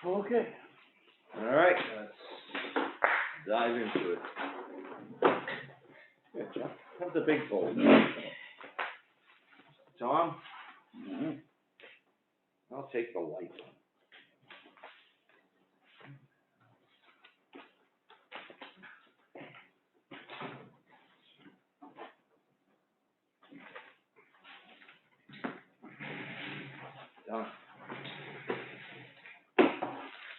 Okay. All right, let's dive into it. Yeah, John, have the big bowl. Tom? Mm-hmm. I'll take the light one. Done.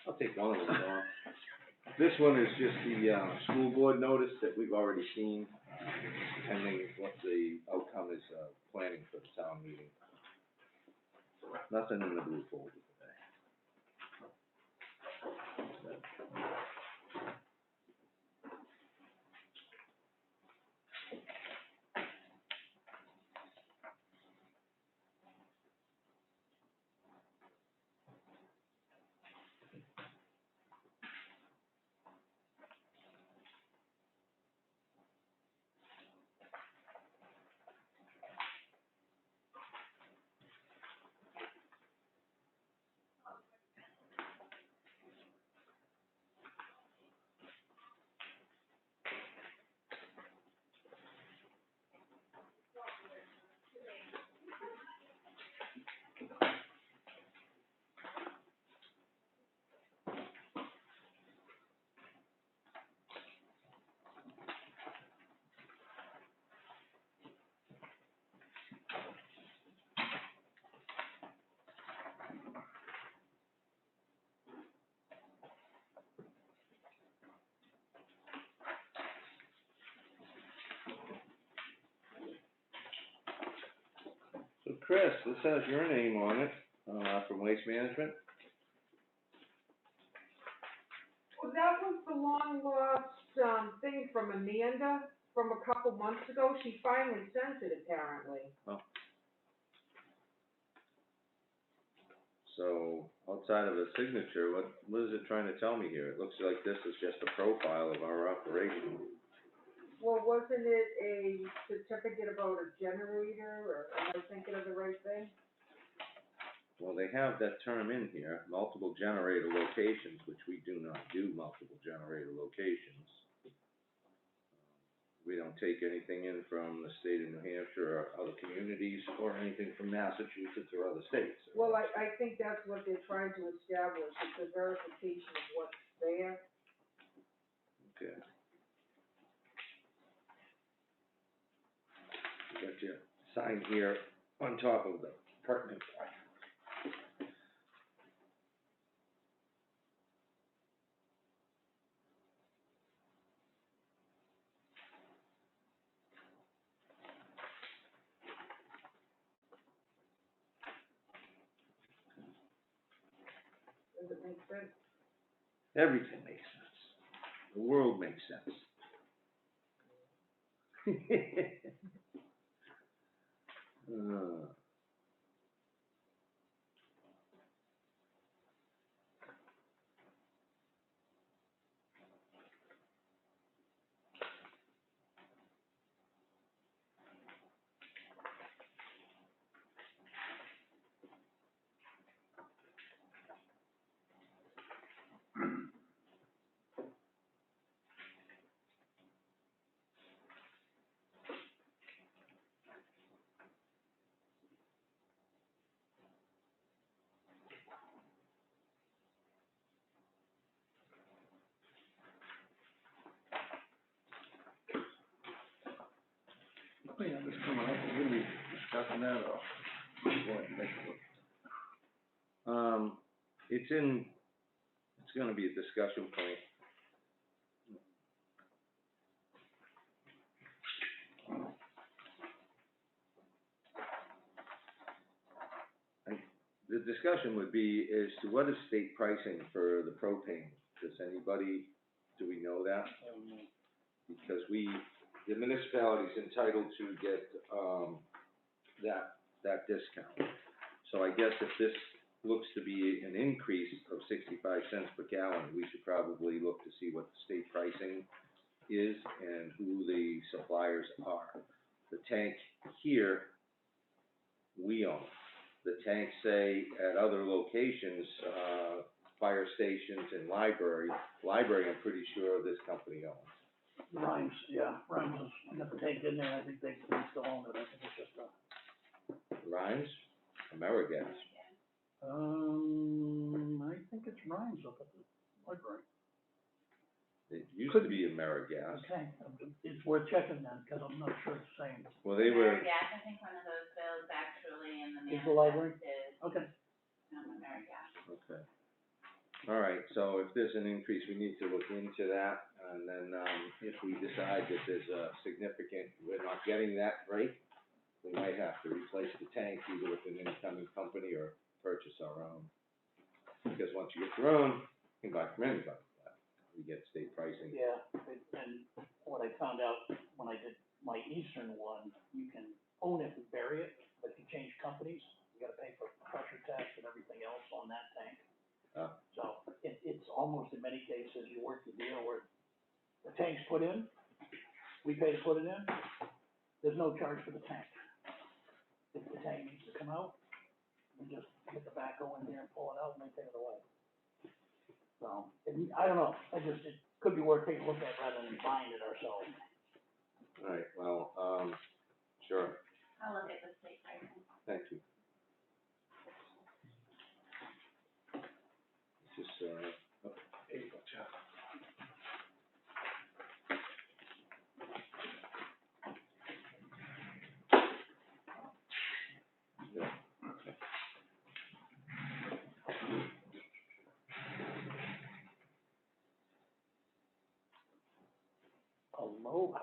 I'll take one of them, Tom. This one is just the, school board notice that we've already seen, pending what the outcome is, planning for the town meeting. Nothing in the blue folder today. So Chris, this has your name on it, from Waste Management. Well, that was the long lost, thing from Amanda from a couple months ago. She finally sent it, apparently. Oh. So, outside of a signature, what is it trying to tell me here? It looks like this is just a profile of our operation. Well, wasn't it a certificate about a generator, or am I thinking of the right thing? Well, they have that term in here, multiple generator locations, which we do not do multiple generator locations. We don't take anything in from the state of New Hampshire or other communities, or anything from Massachusetts or other states. Well, I think that's what they're trying to establish, is the verification of what's there. Okay. Got your sign here on top of the pertinent part. Does it make sense? Everything makes sense. The world makes sense. Oh, yeah, this coming up, we're gonna be discussing that, or it's gonna be a discussion point. the discussion would be as to what is state pricing for the propane? Does anybody, do we know that? Because the municipality's entitled to get, that discount. So I guess if this looks to be an increase of 65 cents per gallon, we should probably look to see what the state pricing is and who the suppliers are. The tank here, we own. The tanks, say, at other locations, fire stations and library, I'm pretty sure this company owns. Rhymes, yeah, Rhymes is, I got the tank in there, I think they still own it, I think it's just a, Rhymes, AmeriGas. I think it's Rhymes up at the library. It used to be AmeriGas. Okay, it's worth checking then, because I'm not sure it's the same. Well, they were, AmeriGas, I think one of those bills actually in the Is manifest the library? is, Okay. AmeriGas. okay. All right, so if there's an increase, we need to look into that, and then, if we decide that there's a significant, we're not getting that rate, we might have to replace the tank either with an incoming company or purchase our own. Because once you get your own, you can buy from anybody. We get state pricing. Yeah, and what I found out when I did my Eastern one, you can own it and bury it, but if you change companies, you gotta pay for pressure test and everything else on that tank. So it's almost in many cases, you work the deal where the tank's put in, we pay to put it in, there's no charge for the tank. If the tank needs to come out, we just get the backhoe in here and pull it out and they take it away. So, I don't know, it could be worth taking a look at rather than buying it ourselves. All right, well, sure, I'll look at the state pricing. thank you. This is, April, Jeff. Yeah. Aloha.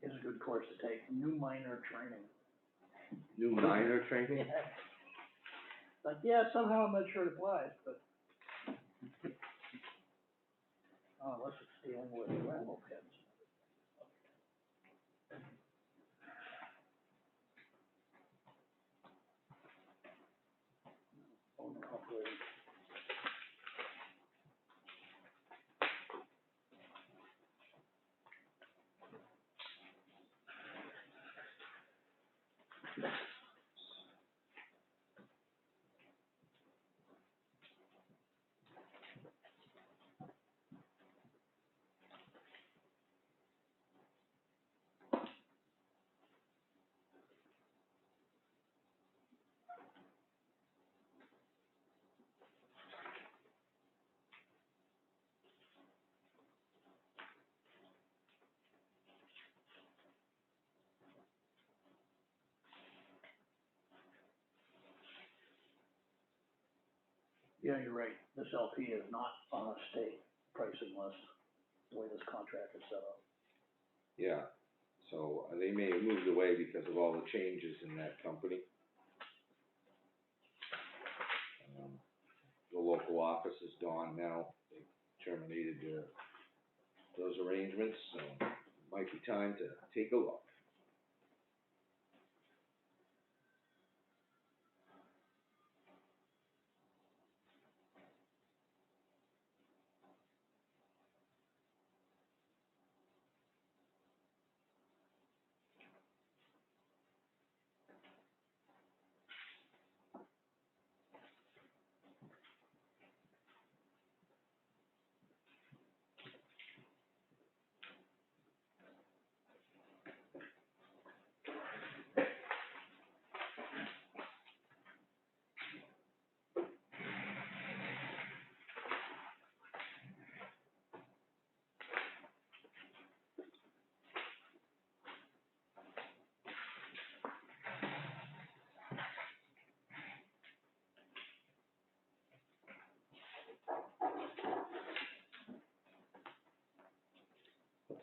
Is a good course to take, new minor training. New minor training? Like, yeah, somehow I'm not sure it applies, but. Oh, unless it's dealing with rattle pins. Oh, no, operating. Yeah, you're right, this LP is not on a state pricing list, the way this contract is set up. Yeah, so they may have moved away because of all the changes in that company. The local office is gone now, they terminated those arrangements, so it might be time to take a look.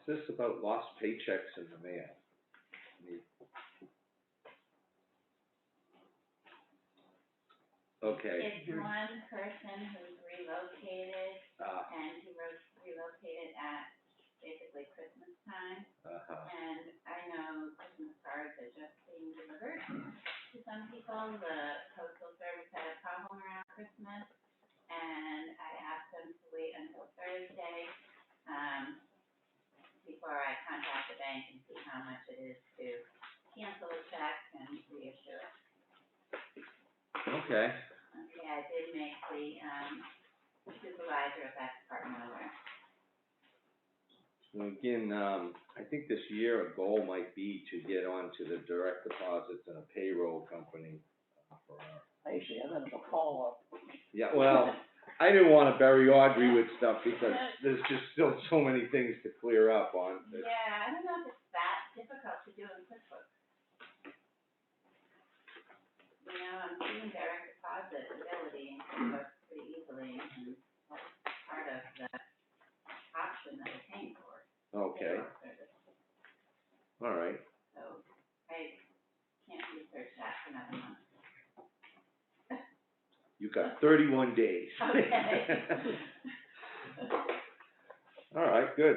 What's this about lost paychecks in the mail? Okay. It's one person who's relocated, Ah, and he relocated at basically Christmas time. And I know Christmas cards are just being delivered to some people. The postal service had a problem around Christmas, and I asked them to wait until Thursday, before I contact the bank and see how much it is to cancel a check and reissue it. okay. Okay, I did make the, supervisor of that department aware. Well, again, I think this year a goal might be to get onto the direct deposits and a payroll company for our. I actually have that as a follow-up. Yeah, well, I didn't wanna bury Audrey with stuff because there's just still so many things to clear up on. Yeah, I don't know if it's that difficult to do in QuickBooks. You know, I'm seeing direct deposit ability in QuickBooks pretty easily, and that's part of the option that we're paying for. Okay, Payroll service. all right. So I can't research that for another month. You got 31 days. Okay. All right, good.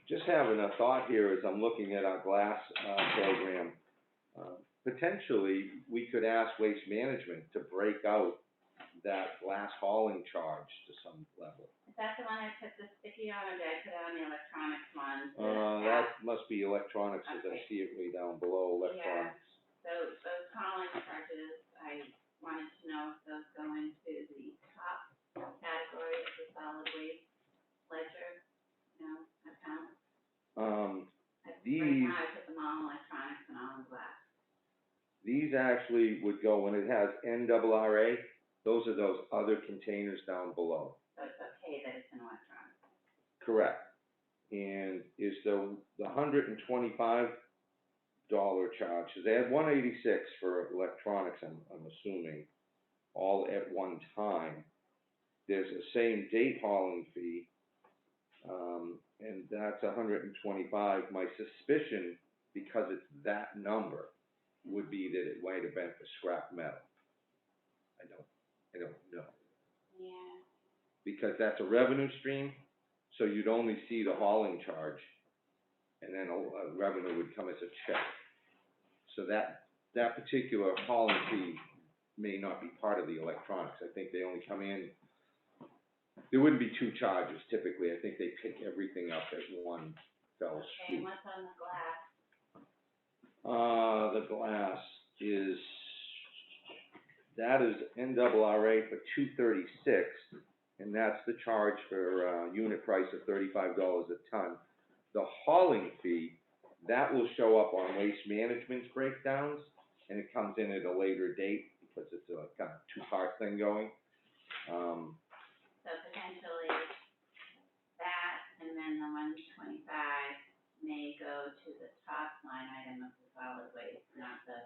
Just having a thought here as I'm looking at our glass, program. Potentially, we could ask Waste Management to break out that glass hauling charge to some level. Is that the one I put the sticky on, or did I put it on the electronics one? That must be electronics, as I Okay. see it way down below, electronics. So those hauling charges, I wanted to know if those go into the top category of the solid waste ledger, account. Right These, now I put them all in electronics and all in glass. these actually would go, when it has NRRA, those are those other containers down below. So it's okay that it's in electronics. Correct. And is the $125 charge, so they had $186 for electronics, I'm assuming, all at one time. There's a same date hauling fee, and that's $125. My suspicion, because it's that number, would be that it might have been for scrap metal. I don't know. Yeah. Because that's a revenue stream, so you'd only see the hauling charge, and then a revenue would come as a check. So that particular hauling fee may not be part of the electronics. I think they only come in, there wouldn't be two charges typically. I think they pick everything up at one fell Okay, swoop. what's on the glass? The glass is, that is NRRA for $236, and that's the charge for unit price of $35 a ton. The hauling fee, that will show up on Waste Management's breakdowns, and it comes in at a later date because it's a kind of two-part thing going. So potentially that, and then the 125 may go to the top line item of the solid waste, not the.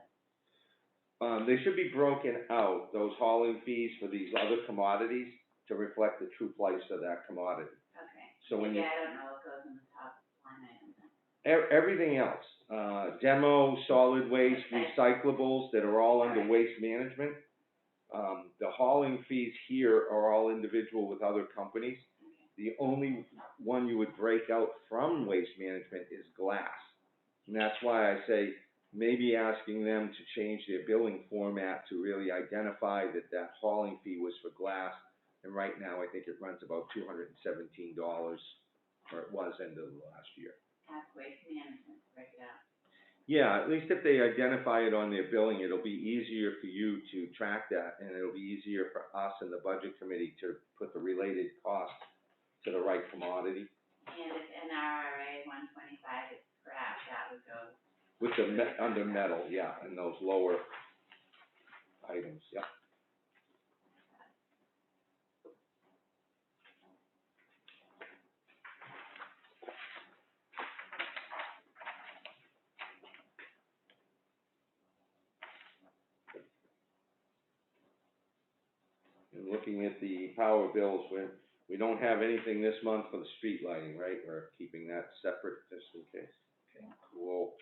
They should be broken out, those hauling fees for these other commodities, to reflect the true price of that commodity. Okay. So when you, Yeah, I don't know what goes in the top line item then. everything else, demo, solid waste, recyclables that are all under Waste Management. The hauling fees here are all individual with other companies. The only one you would break out from Waste Management is glass. And that's why I say maybe asking them to change their billing format to really identify that that hauling fee was for glass. And right now, I think it runs about $217, or it was end of last year. Ask Waste Management to break it out. Yeah, at least if they identify it on their billing, it'll be easier for you to track that, and it'll be easier for us and the budget committee to put the related costs to the right commodity. And if NRRA 125 is scrap, that would go. With the under metal, yeah, and those lower items, yeah. And looking at the power bills, we don't have anything this month for the street lighting, right? We're keeping that separate just in case. Okay, cool.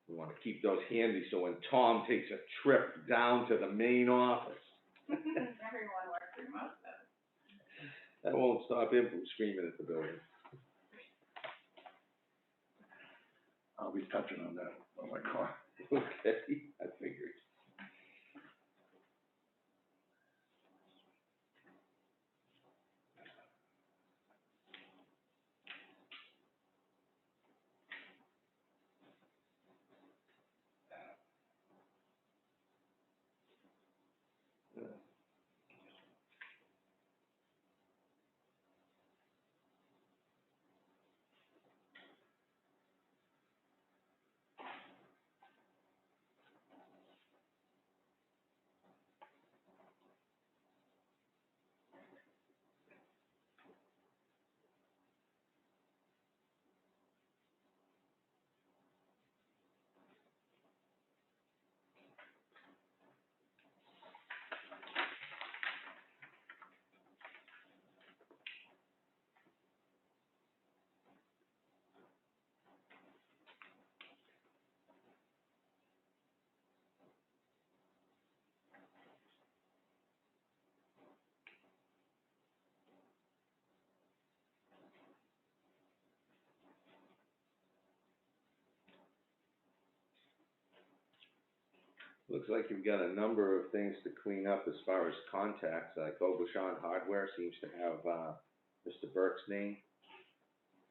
We wanna keep those handy, so when Tom takes a trip down to the main office, Everyone works remote though. that won't stop him from screaming at the building. I'll be touching on that on my car. Okay, I figured. Looks like you've got a number of things to clean up as far as contacts, like Obashan Hardware seems to have, Mr. Burke's name.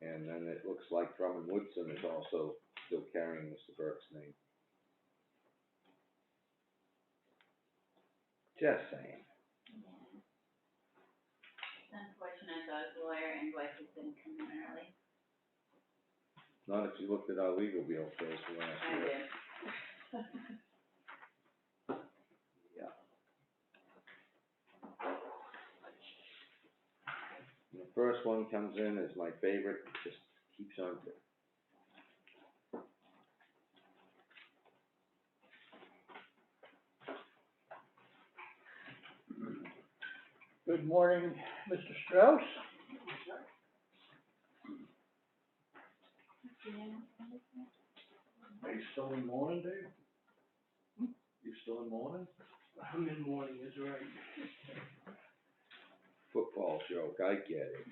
And then it looks like Drummond Woodson is also still carrying Mr. Burke's name. Just saying. Yeah. It's unfortunate those lawyer invoices didn't come in early. Not if you looked at our legal bill bills from last I year. did. Yeah. And the first one comes in as my favorite, it just keeps on going. Good morning, Mr. Strauss. Are you still in mourning, Dave? You still in mourning? I'm in mourning, is right. Football joke, I get it.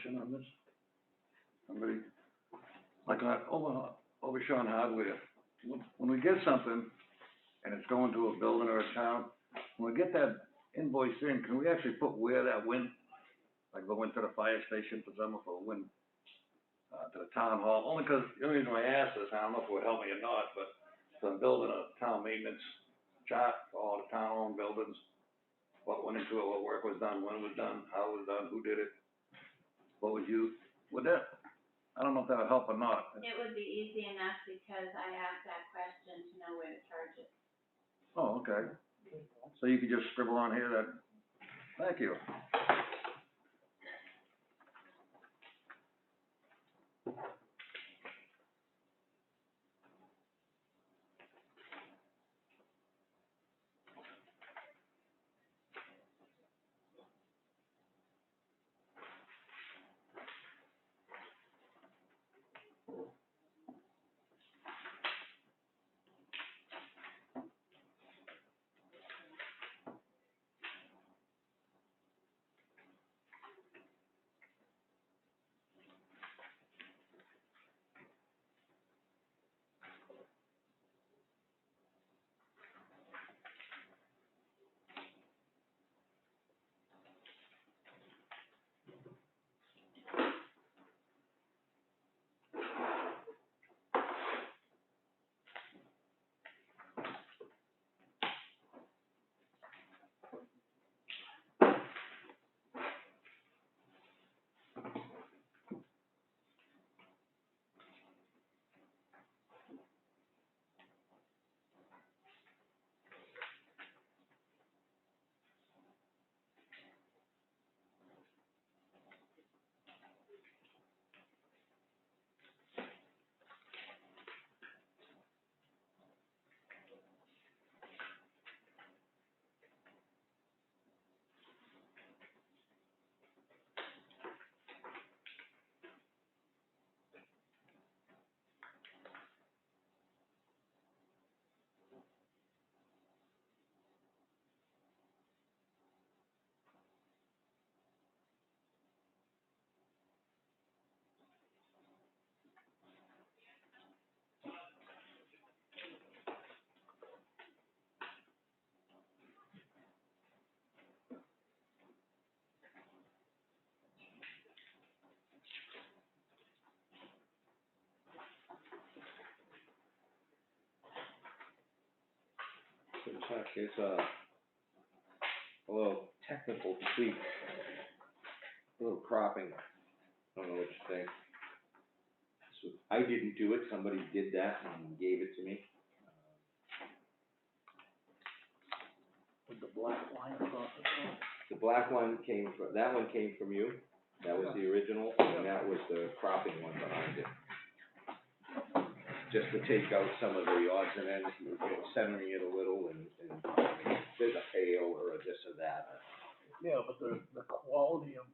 question on this. Somebody, like, over Sean Hardware, when we get something and it's going to a building or a town, when we get that invoice in, can we actually put where that went? Like, go into the fire station, for example, or went, to the town hall, only 'cause, the only reason I ask this, I don't know if it would help me or not, but if I'm building a town maintenance chart for all the town-owned buildings, what went into it, what work was done, when it was done, how it was done, who did it, what was used, would that, I don't know if that would help or not. It would be easy enough because I asked that question to know where to charge it. Oh, okay. So you could just scribble on here that, thank you. It's a little technical tweak, a little cropping, I don't know what you think. So I didn't do it, somebody did that and gave it to me. With the black line across the top. The black one came from, that one came from you, that was the original, and that was the cropping one behind it. Just to take out some of the odds and ends, centering it a little and there's a tail or a this or that. Yeah, but the quality of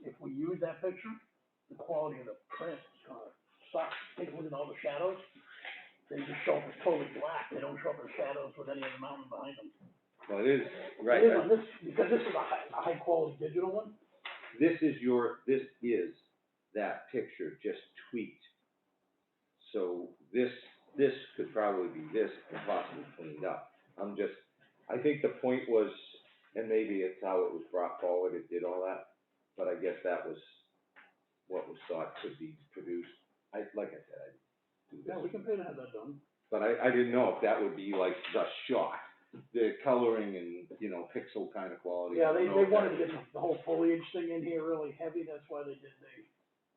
if we use that picture, the quality of the print is gonna suck. Take a look at all the shadows, they just show up as totally black, they don't show up as shadows with any of the mountain behind them. Well, it is, right. It is on this, because this is a high quality digital one. This is that picture just tweaked. So this could probably be this and possibly cleaned up. I think the point was, and maybe it's how it was brought forward, it did all that, but I guess that was what was thought could be produced. Like I said, I do this. Yeah, we can pay to have that done. But I didn't know if that would be like the shot, the coloring and, pixel kind of quality. Yeah, they wanted to get the whole foliage thing in here really heavy, that's why they did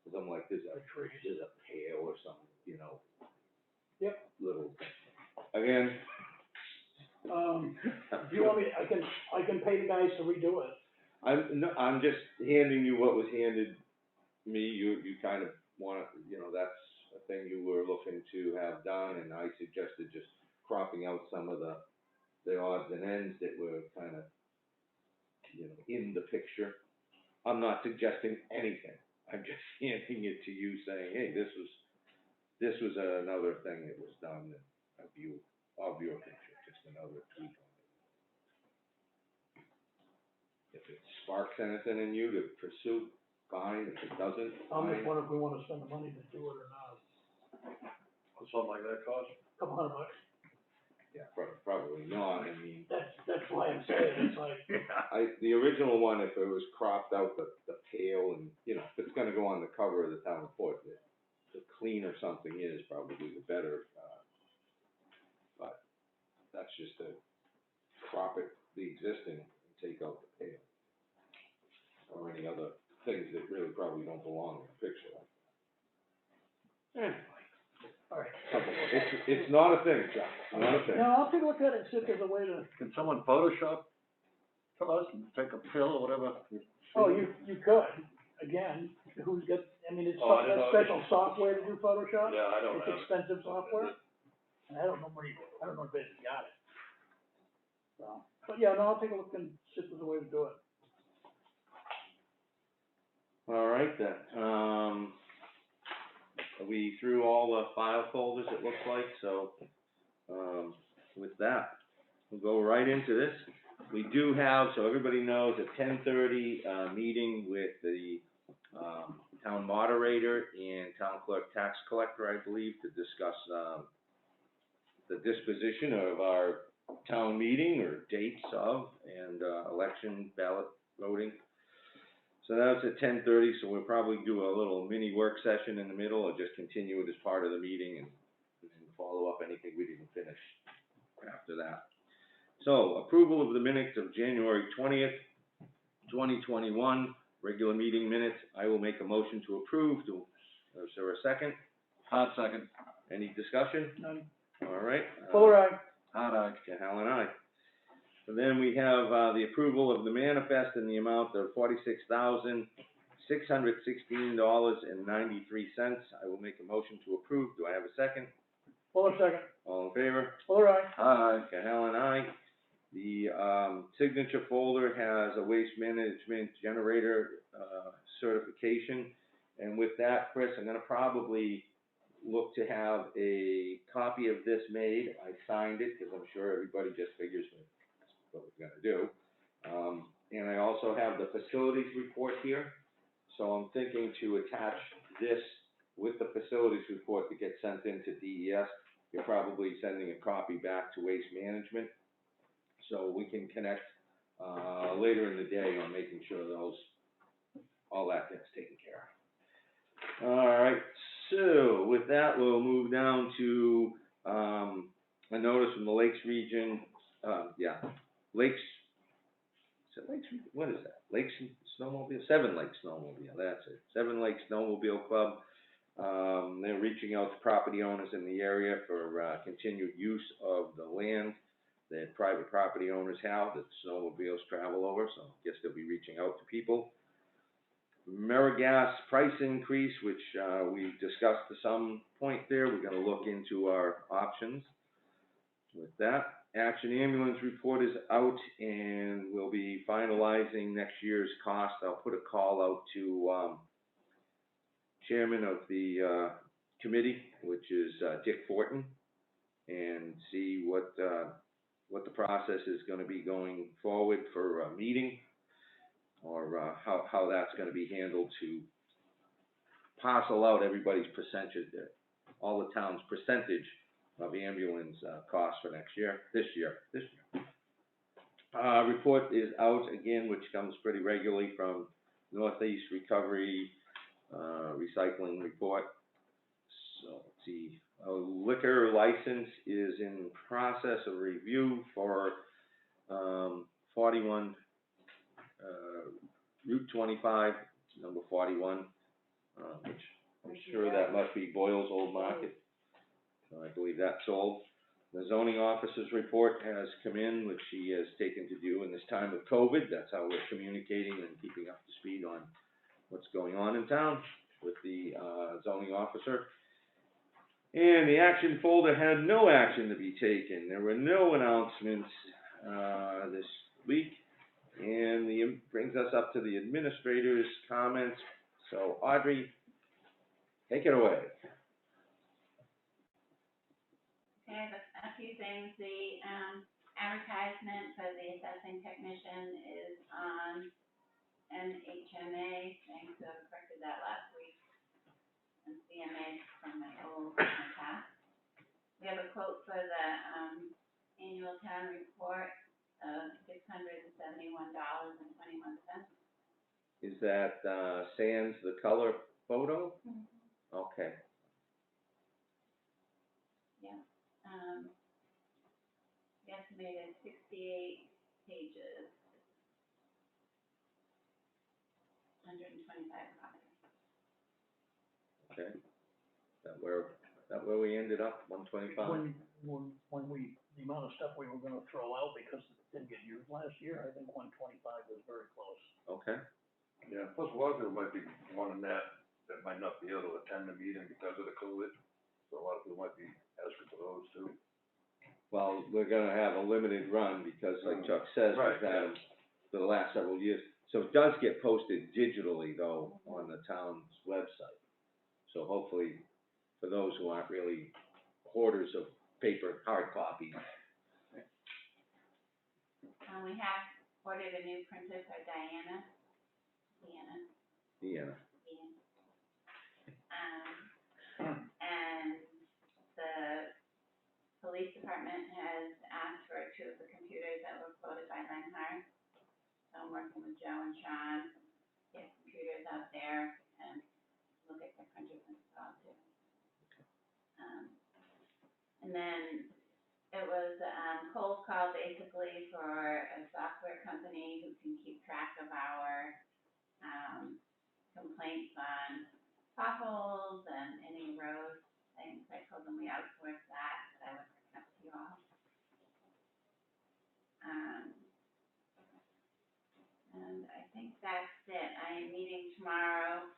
Cause I'm like, there's the trees. a pail or something, Yep. little, again. Do you want me, I can pay the guys to redo it. I'm just handing you what was handed me, you kind of want, that's a thing you were looking to have done, and I suggested just cropping out some of the odds and ends that were kind of, in the picture. I'm not suggesting anything, I'm just handing it to you saying, hey, this was another thing that was done of your picture, just another tweak on it. If it sparks anything in you to pursue, fine, if it doesn't, I'm just fine. wondering if we wanna spend the money to do it or not. What's something like that cost? Couple $100. Yeah, probably not, I mean, That's why I'm saying, it's like, Yeah. the original one, if it was cropped out the tail and, you know, if it's gonna go on the cover of the town report, the cleaner something is, probably the better, but that's just to crop it, the existing, and take out the tail. Or any other things that really probably don't belong in a picture like anyway, alright. that. It's not a thing, Chuck, it's not a thing. No, I'll take a look at it and see if there's a way to, Can someone Photoshop to us and take a pill or whatever? oh, you could, again, who's got, I mean, it's Oh, I didn't know. special software to do Photoshop. Yeah, I don't It's have it. expensive software, and I don't know if anybody's got it. So, but yeah, no, I'll take a look and see if there's a way to do it. All right then, are we through all the file folders, it looks like, so, with that, we'll go right into this. We do have, so everybody knows, at 10:30, meeting with the, town moderator and town clerk tax collector, I believe, to discuss, the disposition of our town meeting or dates of, and, election ballot voting. So that's at 10:30, so we'll probably do a little mini work session in the middle, or just continue it as part of the meeting and follow up anything we didn't finish after that. So, approval of the minutes of January 20th, 2021, regular meeting minutes. I will make a motion to approve. Is there a second? Hot second. Any discussion? None. All right. Fuller, aye. Hot eye. Hal and I. And then we have, the approval of the manifest in the amount of $46,616.93. I will make a motion to approve. Do I have a second? Fuller, second. All in favor? Fuller, aye. Aye. Hal and I. The, signature folder has a waste management generator, certification. And with that, Chris, I'm gonna probably look to have a copy of this made. I signed it, because I'm sure everybody just figures what we're gonna do. And I also have the facilities report here, so I'm thinking to attach this with the facilities report to get sent into DES. You're probably sending a copy back to Waste Management, so we can connect, later in the day on making sure all that gets taken care of. All right, so with that, we'll move down to, a notice from the Lakes Region, Lakes, is it Lakes, what is that? Lakes Snowmobile, Seven Lakes Snowmobile, that's it, Seven Lakes Snowmobile Club. They're reaching out to property owners in the area for, continued use of the land that private property owners have, that snowmobiles travel over, so I guess they'll be reaching out to people. AmeriGas price increase, which, we discussed to some point there, we're gonna look into our options. With that, Action Ambulance report is out, and we'll be finalizing next year's cost. I'll put a call out to, chairman of the, committee, which is, Dick Fortin, and see what the process is gonna be going forward for a meeting, or, how that's gonna be handled to parcel out everybody's percentage, all the town's percentage of ambulance, costs for this year. Report is out again, which comes pretty regularly from Northeast Recovery, Recycling Report. So, let's see, a liquor license is in process of review for, 41, Route 25, number 41, which I'm sure that must be Boyle's Old Market. So I believe that's sold. The zoning officer's report has come in, which he has taken to do in this time of COVID. That's how we're communicating and keeping up to speed on what's going on in town with the, zoning officer. And the action folder had no action to be taken. There were no announcements, this week. And brings us up to the administrator's comments. So Audrey, take it away. Okay, I have a few things. The, advertisement for the assessing technician is on NHMA, thanks, I corrected that last week, and CMA from my past. We have a quote for the, annual town report of $671.21. Is that, sans the color photo? Okay. Yeah, the estimated 68 pages, 125 copies. Okay. That where we ended up, 125? When we, the amount of stuff we were gonna throw out because it didn't get used last year, I think 125 was very close. Okay. Yeah, plus a lot of people might be wanting that might not be able to attend the meeting because of the COVID. So a lot of people might be asking for those too. Well, we're gonna have a limited run because like Chuck says, Right, we've had them for the last several years. So it does get posted digitally though on the town's website. So hopefully, for those who aren't really hoarders of paper hard copies. We have ordered a new printer for Deanna. Yeah. And the police department has asked for 2 of the computers that were quoted by Lenhart. So I'm working with Joe and Sean, get computers out there and look at their printers and stuff too. And then it was, cold call basically for a software company who can keep track of our, complaints on potholes and any road things. I told them we outsourced that, but I would bring it up to you all. And I think that's it. I am meeting tomorrow,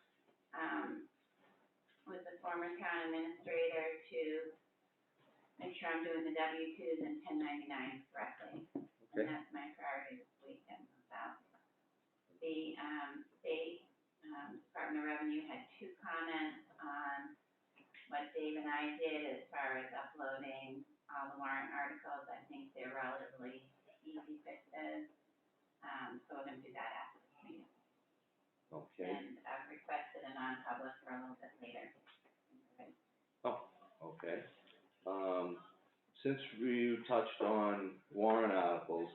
with the former town administrator to make sure I'm doing the W-2s and 1099s correctly. Okay. And that's my priority this week, and about the, state, Department of Revenue had 2 comments on what Dave and I did as far as uploading all the warrant articles. I think they're relatively easy fixes, so we're gonna do that after this meeting. Okay. And I've requested a non-public for a little bit later. Oh, okay. Since you touched on warrant articles,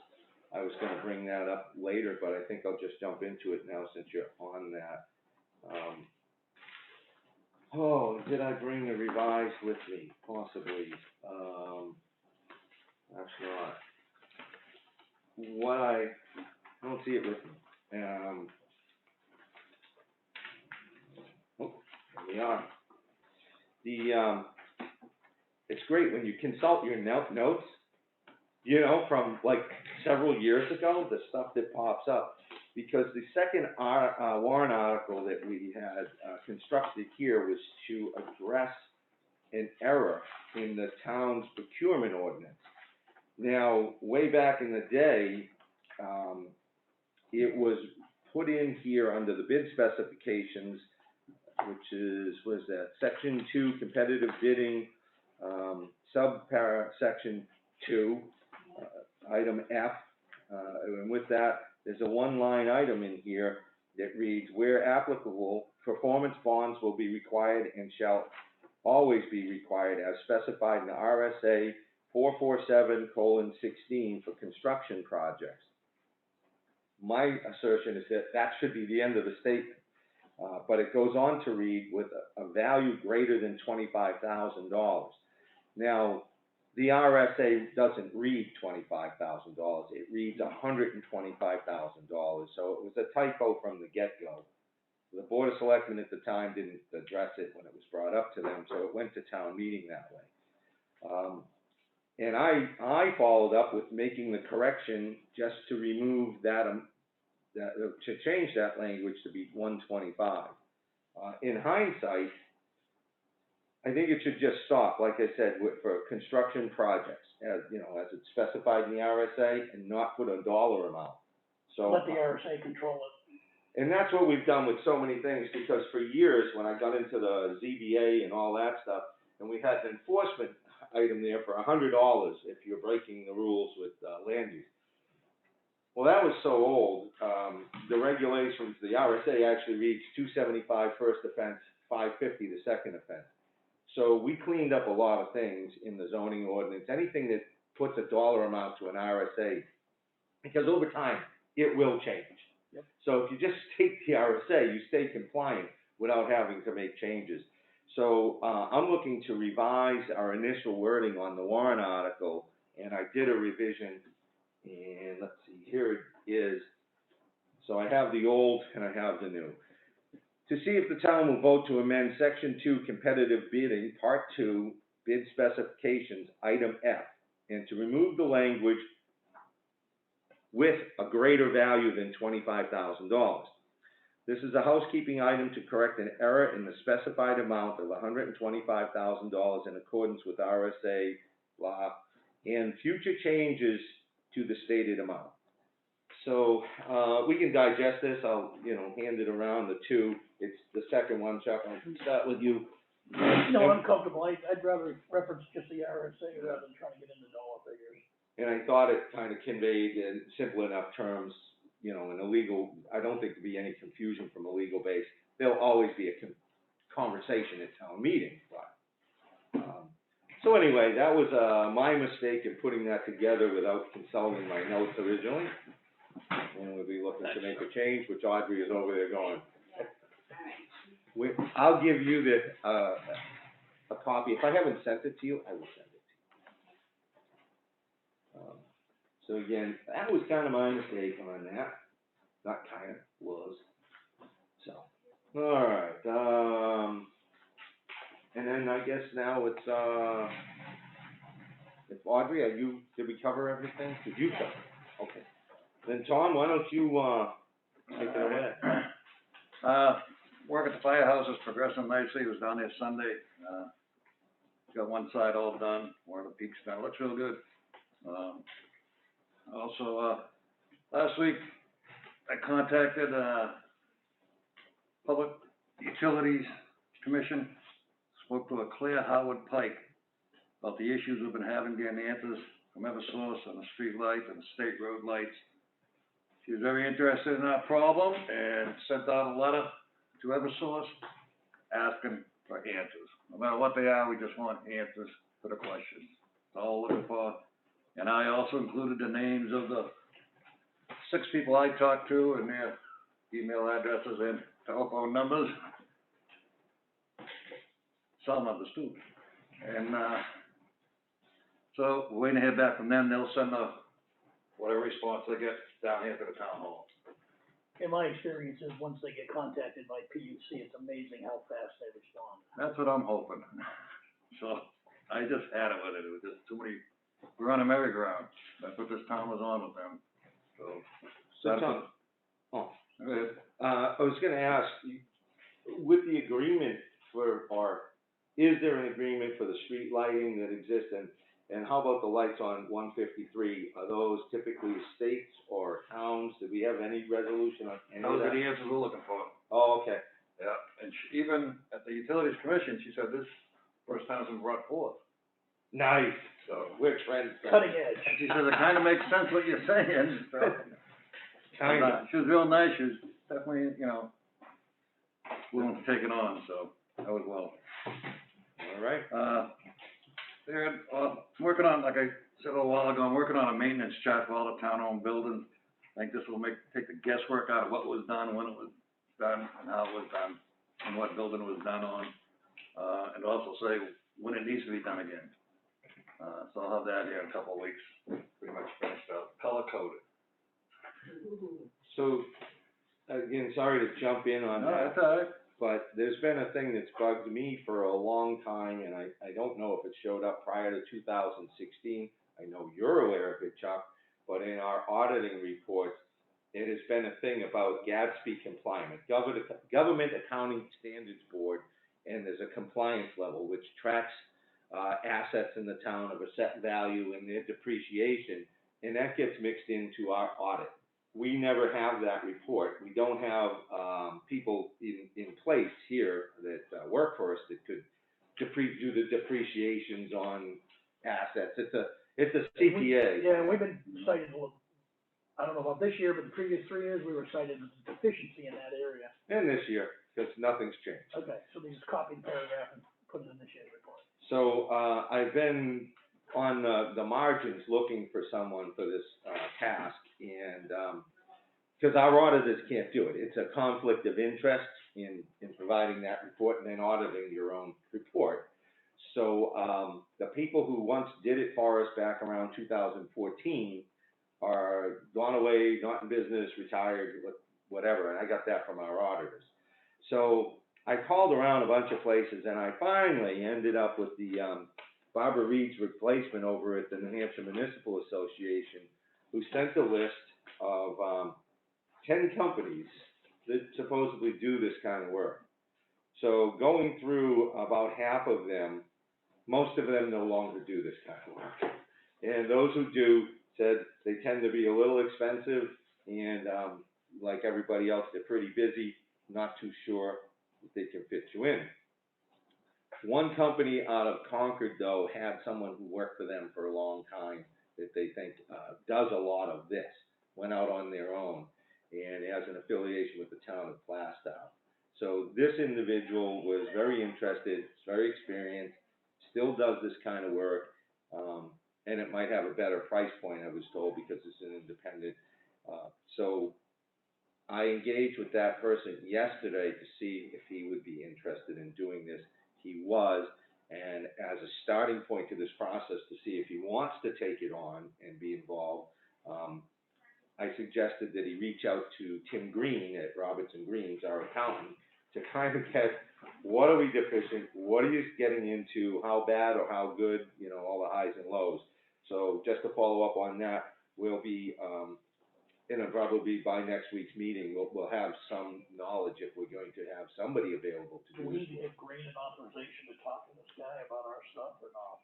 I was gonna bring that up later, but I think I'll just jump into it now since you're on that. Did I bring the revised with me? Possibly. That's not. I don't see it with me. Here we are. It's great when you consult your notes, you know, from like several years ago, the stuff that pops up. Because the second warrant article that we had constructed here was to address an error in the town's procurement ordinance. Now, way back in the day, it was put in here under the bid specifications, which is, what is that, section 2, competitive bidding, subpara section 2, item F, and with that, there's a 1-line item in here that reads, where applicable, performance bonds will be required and shall always be required as specified in the RSA 447:16 for construction projects. My assertion is that that should be the end of the statement, but it goes on to read with a value greater than $25,000. Now, the RSA doesn't read $25,000, it reads $125,000, so it was a typo from the get-go. The Board of Selectmen at the time didn't address it when it was brought up to them, so it went to town meeting that way. And I followed up with making the correction just to remove to change that language to be 125. In hindsight, I think it should just stop, like I said, for construction projects, as you know, as it's specified in the RSA, and not put a dollar amount. So Let the RSA control it. And that's what we've done with so many things, because for years, when I got into the ZBA and all that stuff, and we had an enforcement item there for $100 if you're breaking the rules with land use. Well, that was so old, the regulations, the RSA actually reads 275 first offense, 550 the second offense. So we cleaned up a lot of things in the zoning ordinance, anything that puts a dollar amount to an RSA, because over time, it will change. Yep. So if you just state the RSA, you stay compliant without having to make changes. So, I'm looking to revise our initial wording on the warrant article, and I did a revision, and let's see, here it is. So I have the old and I have the new. To see if the town will vote to amend Section 2 competitive bidding, Part 2, bid specifications, item F, and to remove the language with a greater value than $25,000. This is a housekeeping item to correct an error in the specified amount of $125,000 in accordance with RSA law and future changes to the stated amount. So, we can digest this. I'll, hand it around the two. It's the second one, Chuck. I'll start with you. No, I'm comfortable. I'd rather reference just the RSA rather than trying to get into dollar figures. And I thought it kind of conveyed in simple enough terms, in a legal, I don't think there'd be any confusion from a legal base. There'll always be a conversation at town meeting, but, so anyway, that was, my mistake in putting that together without consulting my notes originally. And we'll be looking to make a change, which Audrey is over there going. I'll give you a copy. If I haven't sent it to you, I will send it to you. So again, that was kind of my mistake on that. Not kind of, was. So, all right. And then I guess now it's, if Audrey, did we cover everything? Did you cover it? Okay. Then Tom, why don't you, take it away? Work at the firehouse is progressing nicely. It was down there Sunday. Got one side all done, one of the peaks done. Looks real good. Also, last week, I contacted, Public Utilities Commission, spoke to a Claire Howard Pike about the issues we've been having getting answers from Eversource on the street lights and the state road lights. She was very interested in our problem and sent out a letter to Eversource asking for answers. No matter what they are, we just want answers to the questions. That's all we're looking for. And I also included the names of the 6 people I talked to and their email addresses and telephone numbers. Cell numbers too. And, so we're waiting to hear back from them. They'll send whatever response they get down here to the town hall. In my experience is once they get contacted by PUC, it's amazing how fast they respond. That's what I'm hoping. So I just had it with it. It was just too many, we're on a merry-go-round. That's what this town was on with them. So Tom, okay. I was gonna ask, with the agreement is there an agreement for the street lighting that exists, and how about the lights on 153? Are those typically estates or towns? Do we have any resolution on any of Those that? are the answers we're looking for. Oh, okay. Yeah, and even at the Utilities Commission, she said this first time it's been brought forth. Nice. So, We're trend. Cutting edge. she says it kind of makes sense what you're saying, so. Kind of. She was real nice. She was definitely, willing to take it on, so that was well. All right. I'm working on, like I said a little while ago, I'm working on a maintenance chart for all the town-owned buildings. I think this will take the guesswork out of what was done, when it was done, and how it was done, and what building it was done on, and also say when it needs to be done again. So I'll have that here in a couple of weeks, pretty much finished up, color-coded. So, again, sorry to jump in on No, that. that's all right. But there's been a thing that's bugged me for a long time, and I don't know if it showed up prior to 2016. I know you're aware of it, Chuck, but in our auditing reports, it has been a thing about GATSB compliance, Government Accounting Standards Board, and there's a compliance level which tracks assets in the town of a set value and their depreciation, and that gets mixed into our audit. We never have that report. We don't have people in place here that work for us that could do the depreciations on assets. It's a CPA. Yeah, we've been cited I don't know about this year, but the previous 3 years, we were cited as a deficiency in that area. And this year, because nothing's changed. Okay, so they just copied the paragraph and put it in this year's report. So, I've been on the margins looking for someone for this, task, and, because our auditors can't do it. It's a conflict of interest in providing that report and then auditing your own report. So, the people who once did it for us back around 2014 are gone away, not in business, retired, whatever, and I got that from our auditors. So, I called around a bunch of places, and I finally ended up with the, Barbara Reed's replacement over at the New Hampshire Municipal Association, who sent a list of, 10 companies that supposedly do this kind of work. So going through about half of them, most of them no longer do this kind of work. And those who do said they tend to be a little expensive and, like everybody else, they're pretty busy, not too sure that they can fit you in. One company out of Concord, though, had someone who worked for them for a long time that they think does a lot of this, went out on their own, and has an affiliation with the town of Plastow. So this individual was very interested, is very experienced, still does this kind of work, and it might have a better price point, I was told, because it's an independent. So I engaged with that person yesterday to see if he would be interested in doing this. He was, and as a starting point to this process to see if he wants to take it on and be involved, I suggested that he reach out to Tim Green at Robertson Green's, our accountant, to kind of get, what are we deficient, what are you getting into, how bad or how good, you know, all the highs and lows. So just to follow up on that, we'll be, it'll probably be by next week's meeting, we'll have some knowledge if we're going to have somebody available to Do do we this need to work. get Green an authorization to talk to this guy about our stuff or not?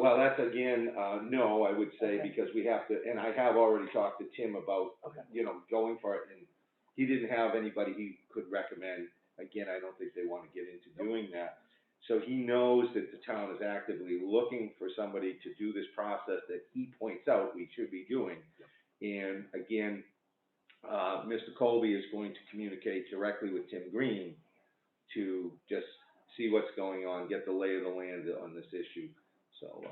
Well, that's again, no, I would say, Okay. because we have to, and I have already talked to Tim about, Okay. you know, going for it, and he didn't have anybody he could recommend. Again, I don't think they want to get into doing that. So he knows that the town is actively looking for somebody to do this process that he points out we should be doing. And again, Mr. Colby is going to communicate directly with Tim Green to just see what's going on, get the lay of the land on this issue. So,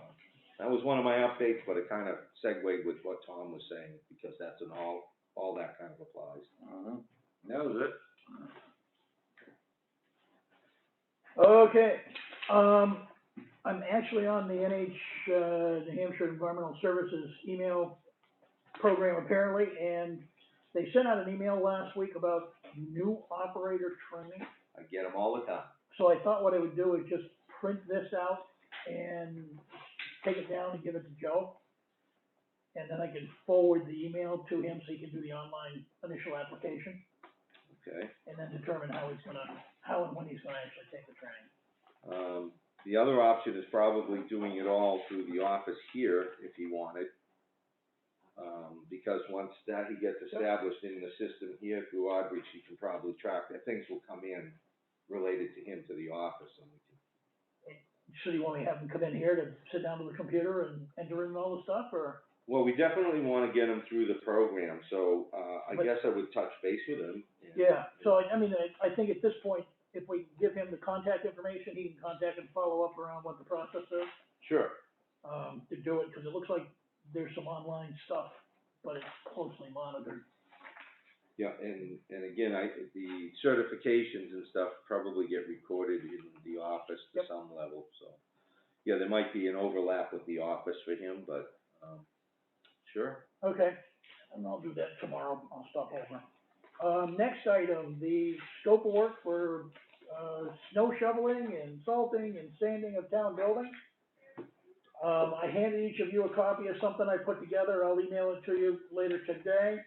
that was one of my updates, but it kind of segued with what Tom was saying, because that's an all that kind of applies. That was it. Okay, I'm actually on the New Hampshire Environmental Services email program apparently, and they sent out an email last week about new operator training. I get them all the time. So I thought what I would do is just print this out and take it down and give it to Joe. And then I can forward the email to him so he can do the online initial application. Okay. And then determine how and when he's gonna actually take the training. The other option is probably doing it all through the office here, if he wanted. Because once that he gets established in the system here through Outreach, he can probably track that. Things will come in related to him to the office, and we can. So you want me to have him come in here to sit down to the computer and enter in all the stuff, or? Well, we definitely want to get him through the program, so, I But- guess I would touch base with him. And, Yeah, so I mean, I think at this point, if we give him the contact information, he can contact and follow up around what the process is, Sure. to do it, because it looks like there's some online stuff, but it's closely monitored. Yeah, and again, the certifications and stuff probably get recorded in the office to Yep. some level, so. Yeah, there might be an overlap with the office for him, but, sure. Okay, and I'll do that tomorrow, I'll stop over. Next item, the scope of work for, snow shoveling and salting and sanding of town buildings. I handed each of you a copy of something I put together, I'll email it to you later today.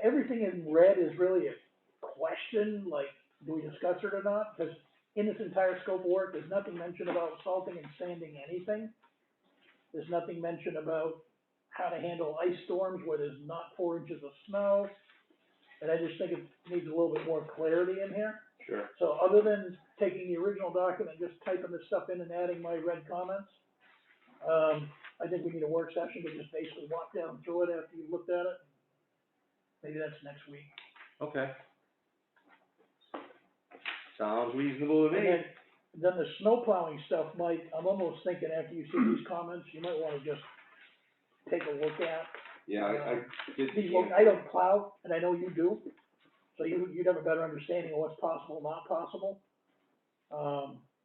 Everything in red is really a question, like, do we discuss it or not? Because in this entire scope of work, there's nothing mentioned about salting and sanding anything. There's nothing mentioned about how to handle ice storms where there's not 4 inches of snow. And I just think it needs a little bit more clarity in here. Sure. So other than taking the original document, just typing this stuff in and adding my red comments, I think we need a work session to just basically walk down through it after you've looked at it. Maybe that's next week. Okay. Sounds reasonable to And me. then the snow plowing stuff, Mike, I'm almost thinking after you see these comments, you might wanna just take a look at. Yeah, I did. I don't plow, and I know you do, so you'd have a better understanding of what's possible, not possible.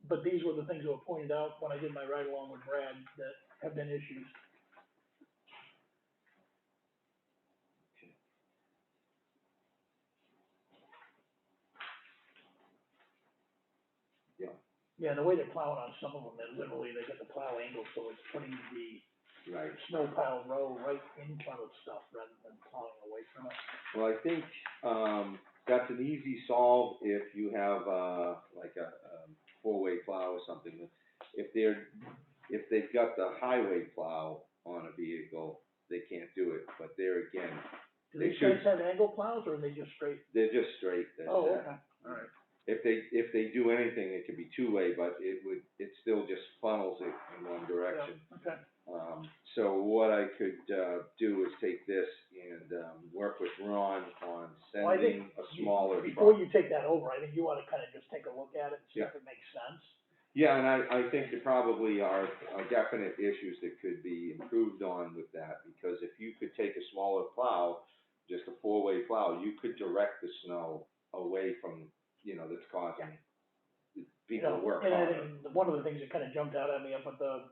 But these were the things that were pointed out when I did my ride along with Brad that have been issues. Yeah. Yeah, the way they're plowing on some of them, that literally they get the plow angle, so it's putting the Right. snow pile row right in front of stuff rather than plowing away from it. Well, I think, that's an easy solve if you have, like a, four-way plow or something. If they've got the highway plow on a vehicle, they can't do it, but there again, Do They these should. guys have angle plows, or are they just straight? they're just straight, that's Oh, it. okay, alright. If they do anything, it could be two-way, but it still just funnels it in one direction. Okay. So what I could, do is take this and, work with Ron on Well, I sending think a smaller truck. Before you take that over, I think you ought to kinda just take a look at it and see if it makes sense. Yeah, and I think there probably are definite issues that could be improved on with that, because if you could take a smaller plow, just a four-way plow, you could direct the snow away from, that's causing people to work And I harder. think one of the things that kinda jumped out at me up at the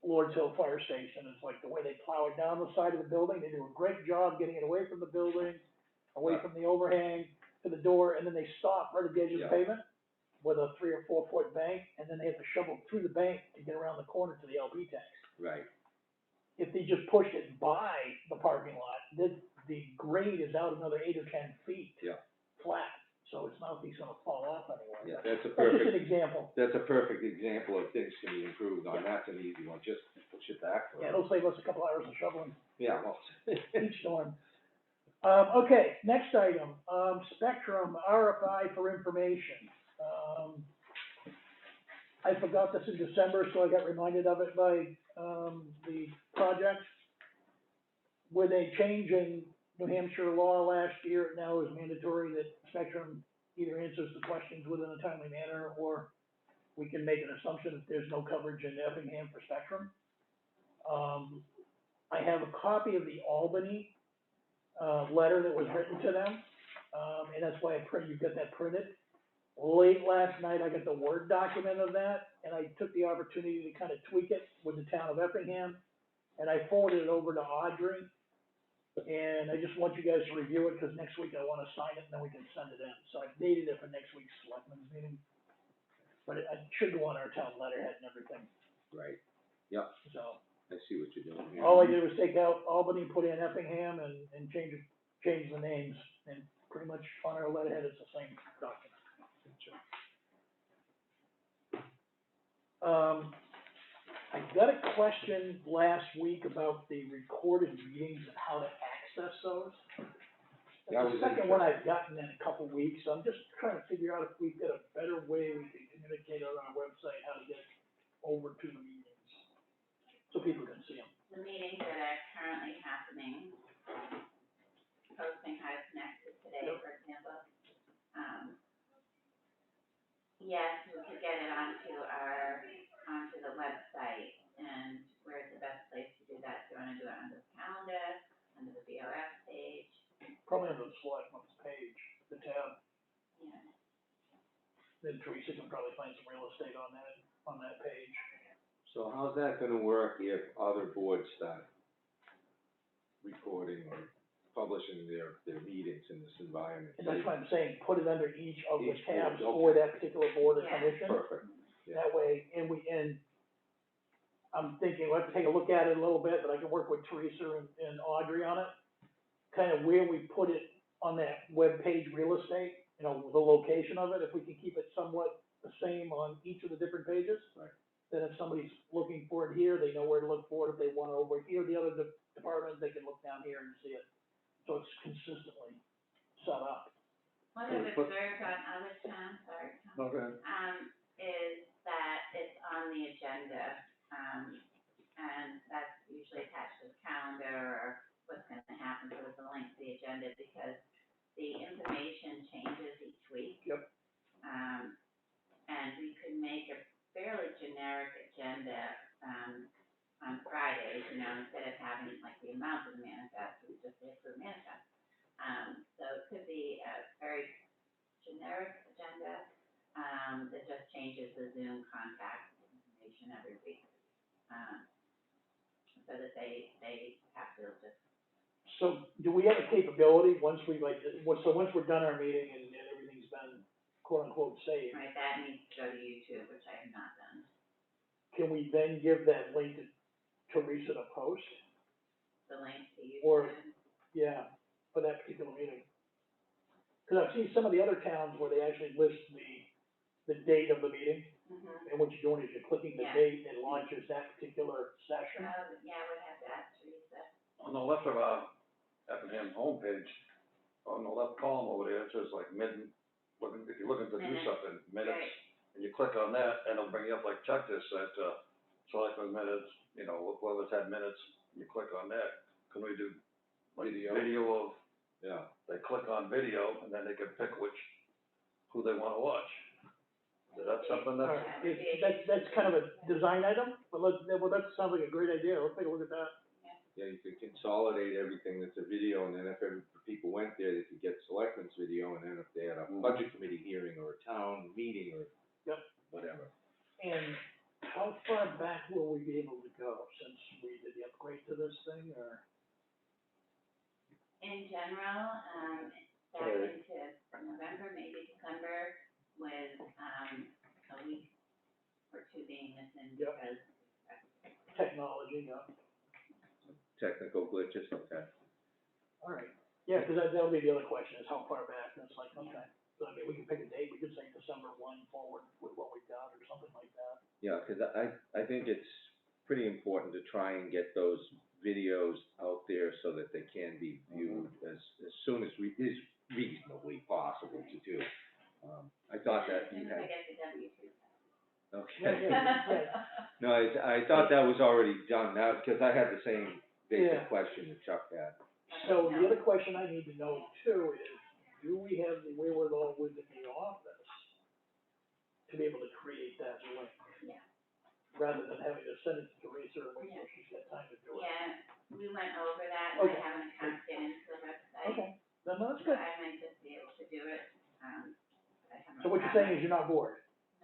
Lord's Hill Fire Station is like the way they plow it down the side of the building, they do a great job getting it away from the building, away from the overhang, to the door, and then they stop right at the edge of the Yeah. pavement with a 3 or 4 foot bank, and then they have to shovel through the bank to get around the corner to the LP tanks. Right, If they just pushed it by the parking lot, the grade is out another 8 or 10 feet. Yeah. Flat, so it's not like he's gonna fall off anywhere. yeah, That's just an example. that's a perfect example of things can be improved on, that's an easy one, just push it back. Yeah, it'll save us a couple hours of shoveling Yeah, well. each storm. Okay, next item, Spectrum RFI for information. I forgot this in December, so I got reminded of it by, the project. With a change in New Hampshire law last year, it now is mandatory that Spectrum either answers the questions within a timely manner, or we can make an assumption that there's no coverage in Effingham for Spectrum. I have a copy of the Albany, letter that was written to them, and that's why you got that printed. Late last night, I got the Word document of that, and I took the opportunity to kind of tweak it with the town of Effingham, and I forwarded it over to Audrey. And I just want you guys to review it, because next week I wanna sign it, and then we can send it in. So I've dated it for next week's selectmen's meeting. But it should go on our town letterhead and everything, Right, yep, so. I see what you're doing here. All I did was take out Albany, put in Effingham, and change the names, and pretty much on our letterhead, it's the same document. I got a question last week about the recorded meetings and how to access those. Yeah, It's the second one I've gotten in a couple weeks, so I'm just trying to figure out if we've got a better way we can communicate on our website, how to get over to the meetings, so people can see them. The meetings that are currently happening, posting how to connect to today, Yep. for example. Yes, we could get it onto the website, and where's the best place to do that? Do you wanna do it under the calendar, under the BOS page? Probably on the selectmen's page, the tab, Yeah. then Teresa can probably find some real estate on that page. So how's that gonna work if other boards start recording or publishing their meetings in this environment? And that's why I'm saying, put it under each of the Each board, tabs okay. for that particular board or Yeah. commission. Perfect, yeah. That way, and I'm thinking, we'll have to take a look at it a little bit, but I can work with Teresa and Audrey on it. Kind of where we put it on that web page real estate, the location of it, if we can keep it somewhat the same on each of the different pages. Right. Then if somebody's looking for it here, they know where to look for it. If they want it over here, the other departments, they can look down here and see it. So it's consistently set up. What I've observed on other towns, sorry, Tom, Okay. is that it's on the agenda, and that's usually attached to the calendar or what's gonna happen, so it's a link to the agenda, because the information changes each week. Yep. And we could make a fairly generic agenda, on Fridays, you know, instead of having like the amount of the manifest, we just say approve manifest. So it could be a very generic agenda, that just changes the Zoom contact information every week. So that they have to just, So do we have a capability, once we once we're done our meeting and everything's been quote unquote saved, right, that needs to go to YouTube, which I have not done. can we then give that link to Teresa to post? The link to YouTube. Or- Yeah, for that particular meeting. Cause I've seen some of the other towns where they actually list the date of the meeting, Mhm. and what you're doing is you're clicking the Yeah. date and it launches that particular session. Yeah, we have that, Teresa. On the left of our Effingham homepage, on the left column over there, it says like if you're looking to do Minutes. something, minutes, Right. and you click on that, and it'll bring you up like check this at, selectmen minutes, you know, whoever's had minutes, you click on that. Can we do like Video. video of, Yeah, they click on video, and then they can pick who they wanna watch. Is that something All that's? right, that's kind of a design item, but that sounds like a great idea, let's take a look at that. yeah, you could consolidate everything that's a video, and then if people went there, they could get selectmen's video, and then if they had a budget committee hearing or a town meeting or Yep. whatever. And how far back will we be able to go, since we did the upgrade to this thing, or? In general, back into November, maybe December, with, a week or two being missing Yep. because. Technology, yeah. Technical glitches, okay. All right, yeah, cause that'll be the other question, is how far back, and it's like, okay, so I mean, we can pick a date, we could say December 1 forward with what we've got, or something like that. Yeah, 'cause I think it's pretty important to try and get those videos out there so that they can be viewed as soon as is reasonably possible to do. I thought that you As soon as I had, get the W-2. okay. Yeah. No, I thought that was already done now, because I had the same Yeah. basic question that Chuck had. So the other question I need to know too is, do we have the wherewithal within the office to be able to create that link? Yeah. Rather than having to send it to Teresa and wait till she's got time to do it? Yeah, we went over that, and I Okay. haven't kind of get into the website. Okay, then that's So good. I might just be able to do it, but I haven't. So what you're saying is you're not bored?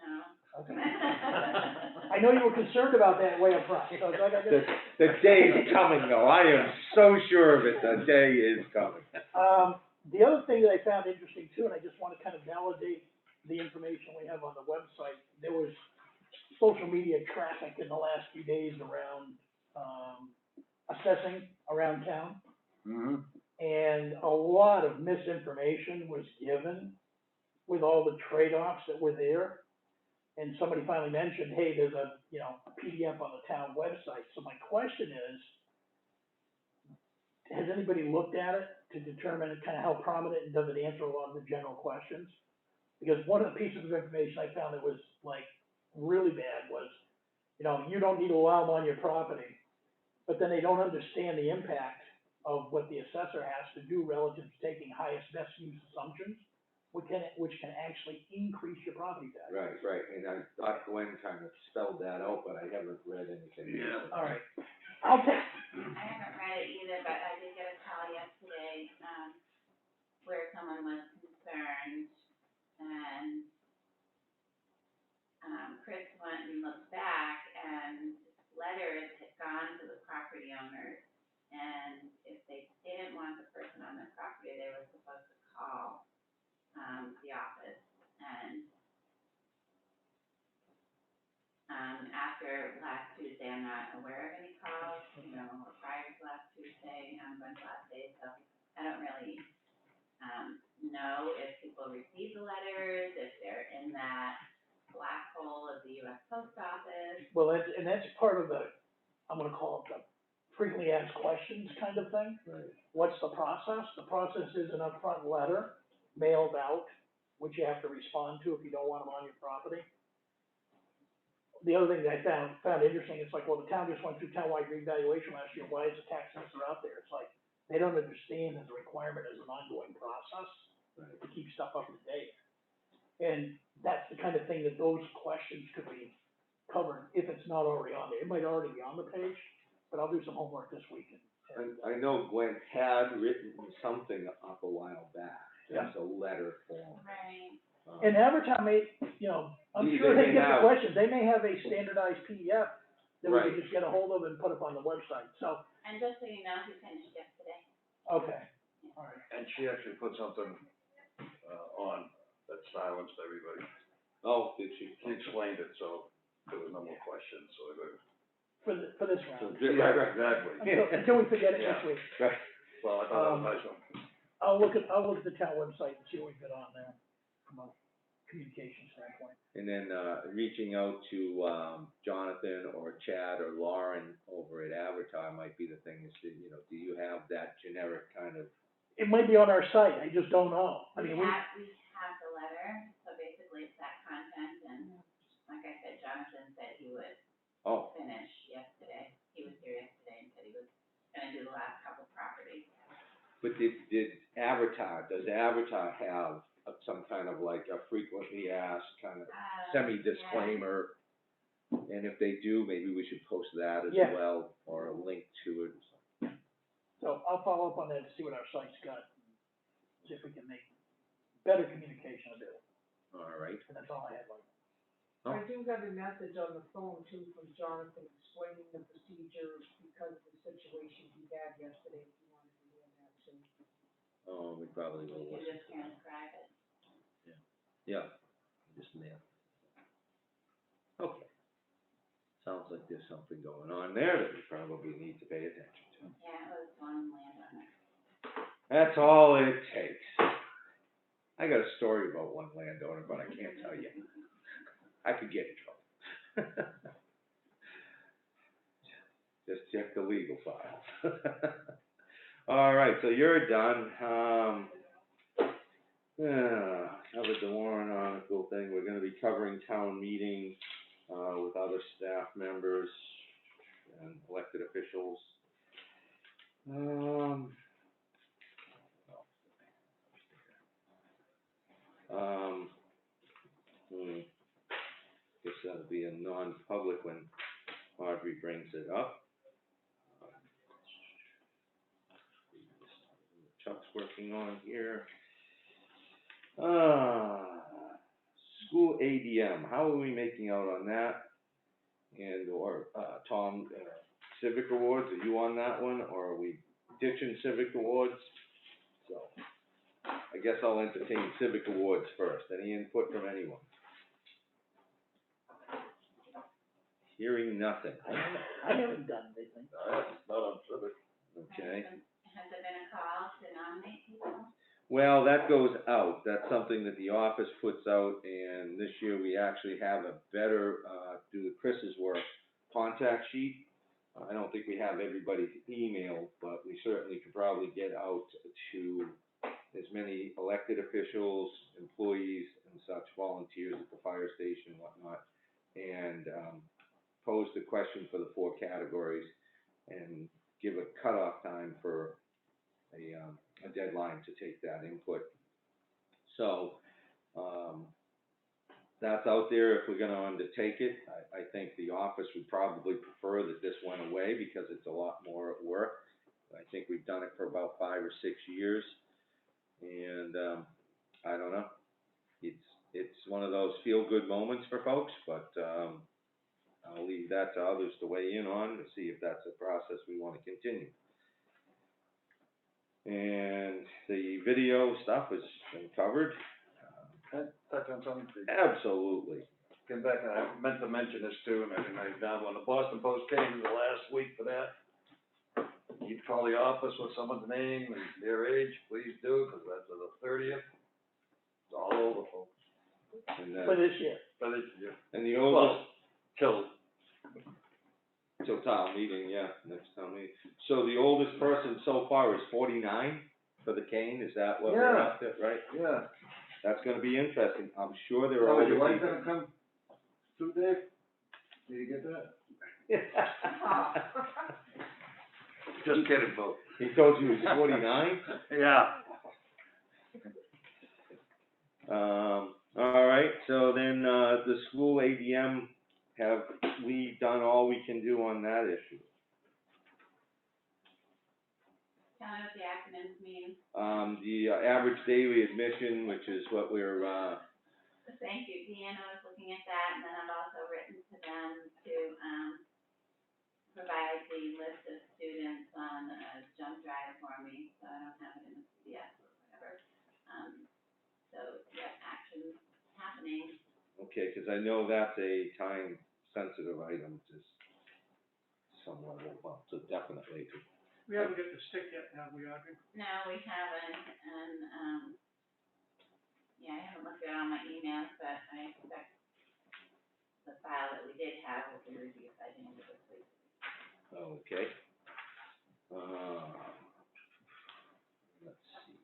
No. Okay. I know you were concerned about that way up front, so it's like I just. The day's coming though, I am so sure of it, the day is coming. The other thing that I found interesting too, and I just want to kind of validate the information we have on the website, there was social media traffic in the last few days around, assessing around town. Mm-hmm. And a lot of misinformation was given with all the trade-offs that were there. And somebody finally mentioned, hey, there's a PDF on the town website. So my question is, has anybody looked at it to determine kind of how prominent, and does it answer a lot of the general questions? Because one of the pieces of information I found that was like really bad was, you don't need to allow them on your property, but then they don't understand the impact of what the assessor has to do relative to taking highest best use assumptions, which can actually increase your property tax. Right, and I thought Glenn kind of spelled that out, but I haven't read anything. Yeah. All right, I'll take, I haven't read it either, but I did get a call yesterday, where someone was concerned, and, Chris went and looked back, and letters had gone to the property owners, and if they didn't want the person on their property, they were supposed to call, the office, and, after last Tuesday, I'm not aware of any calls, or prior to last Tuesday, Glen's last day, so I don't really, know if people receive the letters, if they're in that black hole of the US Post Office. well, that's part of the, I'm gonna call it the frequently asked questions kind of thing. Right. What's the process? The process is an upfront letter mailed out, which you have to respond to if you don't want them on your property. the other thing that I found interesting, it's like, well, the town just went through townwide revaluation last year, why is the tax assessor out there? It's like, they don't understand that the requirement is an ongoing process to keep stuff up to date. And that's the kind of thing that those questions could be covered, if it's not already on there. It might already be on the page, but I'll do some homework this week and I know Gwen had written something up a while back, Yeah. just a letter form. Right. And Avatar may, you know, I'm They sure they may get have- the questions, they may have a standardized PDF that we Right. can just get a hold of and put up on the website, so, And just so you know, he finished yesterday. okay, all right. And she actually put something, on that silenced everybody. Oh, did she? She explained it, so there was no more questions, so it was. For this round, Right, Exactly. until we forget it Yeah. next week. right. Well, I thought that was nice of them. I'll look at the town website and see what we've got on there from a communication standpoint. And then, reaching out to, Jonathan or Chad or Lauren over at Avatar might be the thing is, to, you know, do you have that generic kind of, It might be on our site, I just don't know. I mean, We have the letter, so basically it's that content, and like I said, Jonathan said he would oh, finish yesterday. He was here yesterday and said he was gonna do the last couple properties. but does Avatar have some kind of like a frequently asked kind of semi-disclaimer? And if they do, maybe we should post that as Yeah. well, or a link to it or something. So I'll follow up on that to see what our site's got, see if we can make better communication available, All right. and that's all I had, like. Oh. I do have a message on the phone too from Jonathan explaining the procedure because of the situation he had yesterday, if you wanted to hear that too. Oh, we probably will We can listen just to that. transcribe it. Yeah, just mail. Okay. Sounds like there's something going on there that we probably need to pay attention to. Yeah, it was one landowner. That's all it takes. I got a story about one landowner, but I can't tell you. I could get in trouble. Just check the legal files. All right, so you're done. Yeah, covered the warrant article thing. We're gonna be covering town meeting, with other staff members and elected officials. Guess that'll be a non-public when Audrey brings it up. Chuck's working on here. School ADM, how are we making out on that? And, or, Tom, Civic Awards, are you on that one, or are we ditching Civic Awards? So, I guess I'll entertain Civic Awards first. Any input from anyone? Hearing nothing. I haven't done anything. Not on Civic. Okay. Has there been a call to nominate people? Well, that goes out. That's something that the office puts out, and this year we actually have a better, do Chris's work, contact sheet. I don't think we have everybody's email, but we certainly could probably get out to as many elected officials, employees and such, volunteers at the fire station and whatnot, and, pose the question for the 4 categories and give a cutoff time for a deadline to take that input. So, that's out there if we're gonna undertake it. I think the office would probably prefer that this went away because it's a lot more work. I think we've done it for about 5 or 6 years, and, I don't know. It's one of those feel-good moments for folks, but, I'll leave that to others to weigh in on to see if that's a process we wanna continue. And the video stuff has been covered. Can I touch on something? Absolutely. Came back, and I meant to mention this too, and I didn't write it down, when the Boston Post came the last week for that, you'd call the office with someone's name and their age, please do, because that's the 30th. It's all over, folks, And, For this year. for this year. and the oldest, Till till town meeting, yeah, next town meeting. So the oldest person so far is 49 for the cane, is that what we're Yeah. after, right? yeah. That's gonna be interesting. I'm sure there are Oh, older your wife people. gonna come too, Dave? Did you get that? Oh. Just kidding, folks. He told you he was 49? Yeah. All right, so then, the school ADM, have we done all we can do on that issue? Tell me what the acronyms mean. The average daily admission, which is what we're, Thank you, Deanna was looking at that, and then I've also written to them to, provide the list of students on a jump drive for me, so I don't have it in the PDF or whatever. So, yeah, action's happening. okay, cause I know that's a time-sensitive item, just some level, well, so definitely. We haven't got the stick yet, have we, Audrey? No, we haven't, and, yeah, I haven't looked at all my emails, but I expect the file that we did have will be reviewed by the end of this week. Okay. Let's see.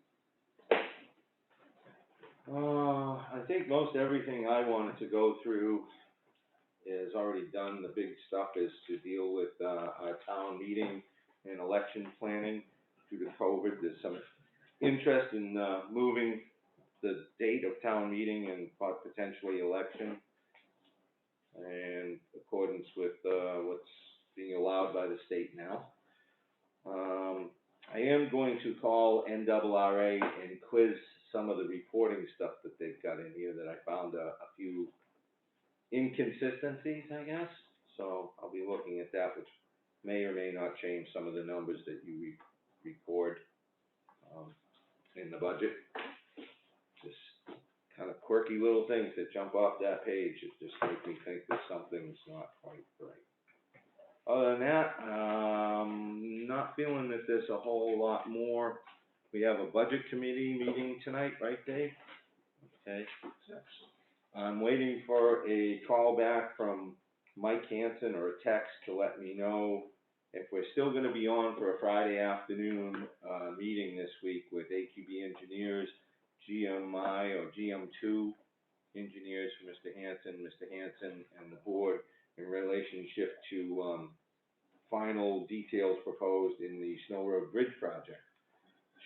I think most everything I wanted to go through is already done. The big stuff is to deal with, our town meeting and election planning due to COVID. There's some interest in, moving the date of town meeting and potentially election, in accordance with, what's being allowed by the state now. I am going to call NRRA and quiz some of the reporting stuff that they've got in here that I found a few inconsistencies, I guess. So I'll be looking at that, which may or may not change some of the numbers that you record, in the budget. Just kind of quirky little things that jump off that page, it just make me think that something's not quite right. Other than that, not feeling that there's a whole lot more. We have a budget committee meeting tonight, right, Dave? Okay. I'm waiting for a call back from Mike Hanson or a text to let me know if we're still gonna be on for a Friday afternoon, meeting this week with AQB engineers, GMI or GM2 engineers for Mr. Hanson and the board in relationship to, final details proposed in the Snow Road Bridge project.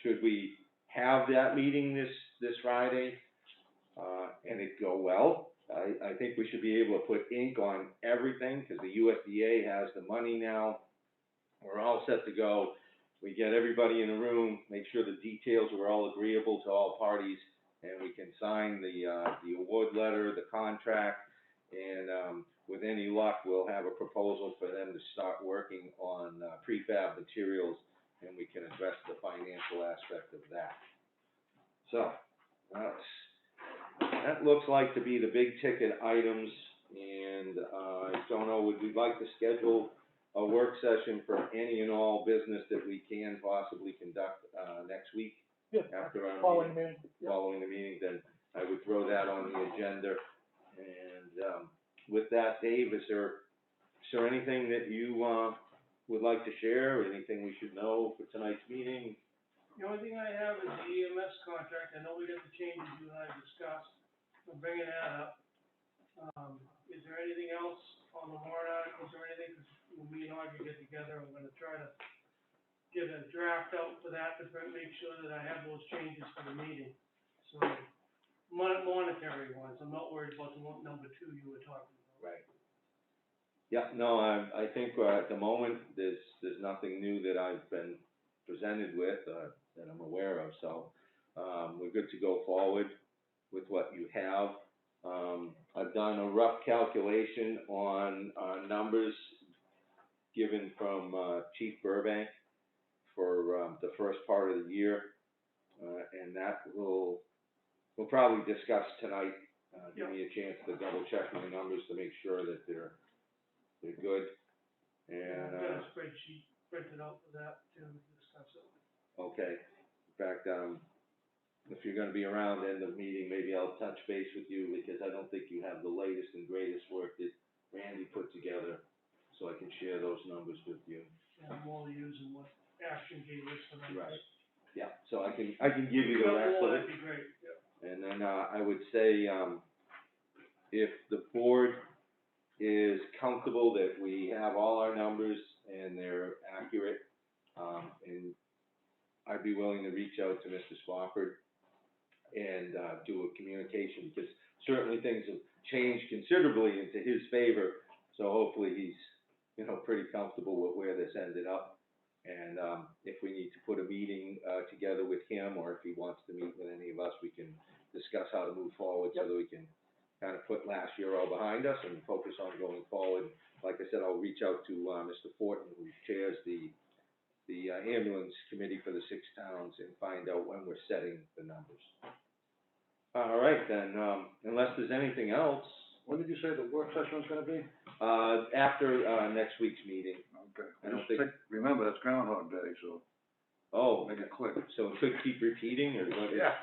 Should we have that meeting this Friday, and it go well, I think we should be able to put ink on everything, cause the USDA has the money now. We're all set to go. We get everybody in the room, make sure the details are all agreeable to all parties, and we can sign the award letter, the contract, and, with any luck, we'll have a proposal for them to start working on, prefab materials, and we can address the financial aspect of that. So, that looks like to be the big ticket items, and, I don't know, would we like to schedule a work session for any and all business that we can possibly conduct, next week? Yeah, After our following meeting? meeting, yeah. Following the meeting, then I would throw that on the agenda. And, with that, Dave, is there anything that you, would like to share, or anything we should know for tonight's meeting? The only thing I have is the EMS contract. I know we got the changes you and I discussed. I'm bringing that up. Is there anything else on the warrant articles or anything? 'Cause when me and Audrey get together, I'm gonna try to get a draft out for that to make sure that I have those changes for the meeting. So, monetary ones, I'm not worried about the one, number 2 you were talking about. Right. Yeah, no, I think, at the moment, there's nothing new that I've been presented with, that I'm aware of, so, we're good to go forward with what you have. I've done a rough calculation on, numbers given from, Chief Burbank for, the first part of the year, and that we'll probably discuss tonight. Give me a chance to double check my numbers to make sure that they're good, and, I've got a spreadsheet printed out for that to discuss it. okay. In fact, if you're gonna be around in the meeting, maybe I'll touch base with you, because I don't think you have the latest and greatest work that Randy put together, so I can share those numbers with you. And I'm only using what Ashton gave us for that. Right. Yeah, so I can give you the rest of it. That'd be great, yeah. And then, I would say, if the board is comfortable that we have all our numbers and they're accurate, and I'd be willing to reach out to Mr. Spofford and, do a communication, because certainly things have changed considerably into his favor, so hopefully he's, pretty comfortable with where this ended up. And, if we need to put a meeting, together with him, or if he wants to meet with any of us, we can discuss how to move forward so that we can kind of put last year all behind us and focus on going forward. Like I said, I'll reach out to, Mr. Fortin, who chairs the ambulance committee for the 6 towns, and find out when we're setting the numbers. All right, then, unless there's anything else, When did you say the work session was gonna be? after, next week's meeting. Okay. I don't think- Remember, that's Groundhog Day, so Oh, make it quick. so it could keep repeating, or what? Yeah.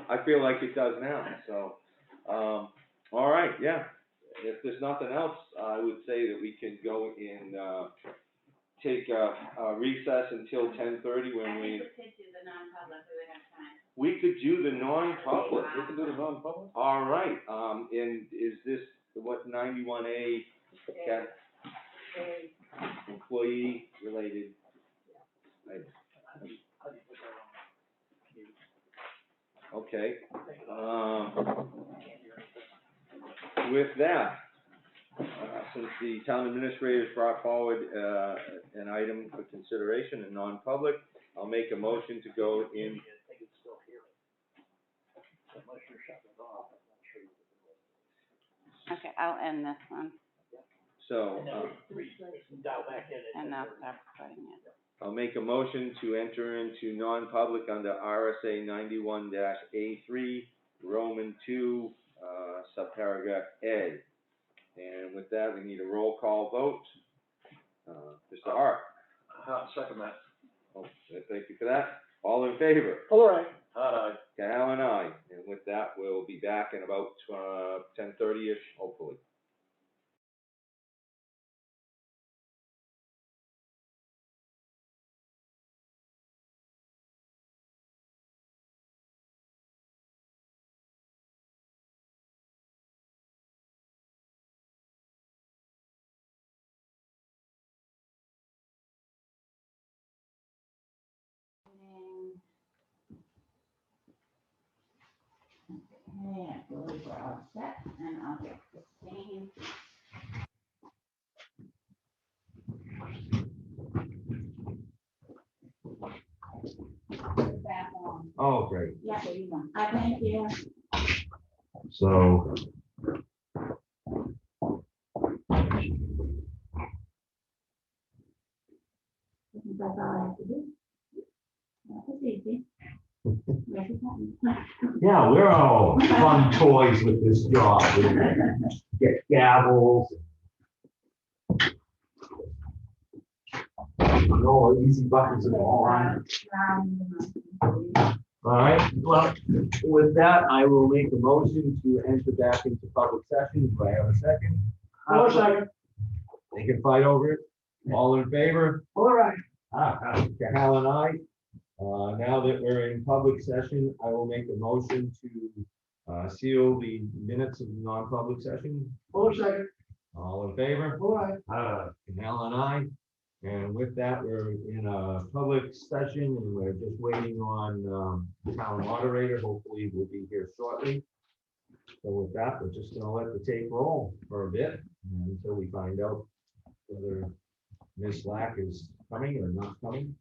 I feel like it does now, so, all right, yeah. If there's nothing else, I would say that we can go in, take a recess until 10:30 I when think we could do the non-public, we would have time. we could do the non-public. We can do the non-public? All right, and is this what 91A employee related? How do you put that on mute? Okay, Can't hear anything. with that, since the town administrators brought forward, an item for consideration in non-public, I'll make a motion to go in. I think it's still hearing. Unless you're shutting it off, I'm not sure you can do it. Okay, I'll end this one, So, And then we can dial back in. and I'll stop recording it. I'll make a motion to enter into non-public under RSA 91-A3, Roman 2, subparagraph A. And with that, we need a roll call vote. Mr. Hart? Second that. Oh, thank you for that. All in favor? All right. Aye. Cal and I. And with that, we'll be back in about 10:30-ish, hopefully. Okay, I believe we're all set, and I'll get Christine. Back on. Oh, great. Yeah, there you go. Thank you. So, That's all I have to do. That was easy. Where's the button? Yeah, we're all fun toys with this job. We get gavels. No easy buttons and all on. All right, well, with that, I will make a motion to enter back into public session. Do I have a second? Second. They can fight over it. All in favor? All right. Hal and I. Now that we're in public session, I will make a motion to seal the minutes of the non-public session. Second. All in favor? All right. Hal and I. And with that, we're in a public session and we're just waiting on the town moderator. Hopefully we'll be here shortly. So with that, we're just gonna let the tape roll for a bit until we find out whether Ms. Slack is coming or not coming.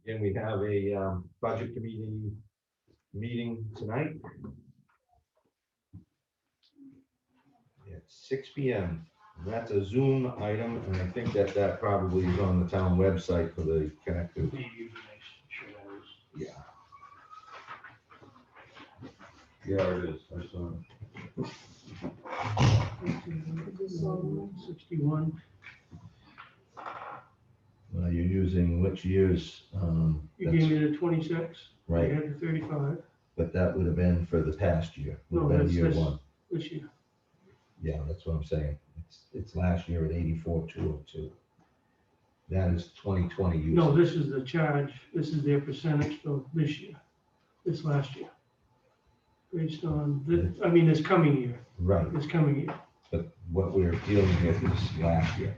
Again, we have a budget committee meeting tonight at 6 p.m. And that's a Zoom item, and I think that probably is on the town website for the connected. Yeah. Yeah, it is. I saw it. 61. You're using which year's? You gave me the 26. I Right, had the 35 but that would have been for the past year. Would No, have been that's year this- one. this year. Yeah, that's what I'm saying. It's last year at 84,202. That is 2020 use. No, this is the charge. This is their percentage for this year. This last year. based on, this coming year, Right, this coming year. but what we're dealing with is last year,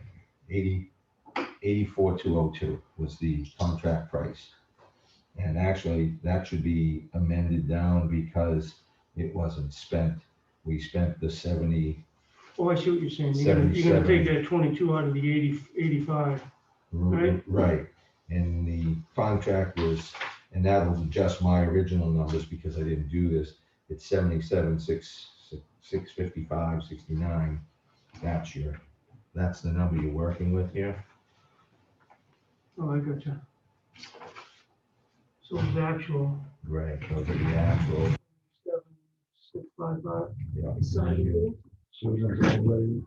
84,202 was the contract price. And actually, that should be amended down because it wasn't spent. We spent the 70, Oh, I see what you're saying, you're gonna take 77. that 22 out of the 85. Right. Right, and the contract was, and that'll adjust my original numbers because I didn't do this. It's 77, 655, 69. That's the number you're working with here. Oh, I gotcha. So it's actual, Right, those are the actual. 7655. Yeah. That's right, okay, so you're taking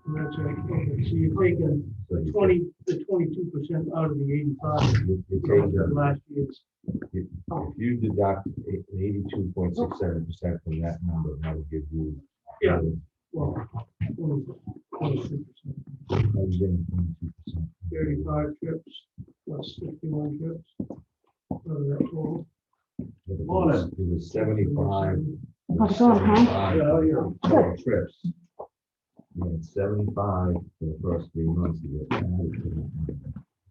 So you 22% out of the 85. you take the, Last year's. if you deduct 82.67% from that number, that will give you. Yeah. Well, 22%. 35 trips plus 51 trips. What is that total? It was 75. How's it going, Hank? 75 total trips. You had 75 for the first 3 months to get added to that.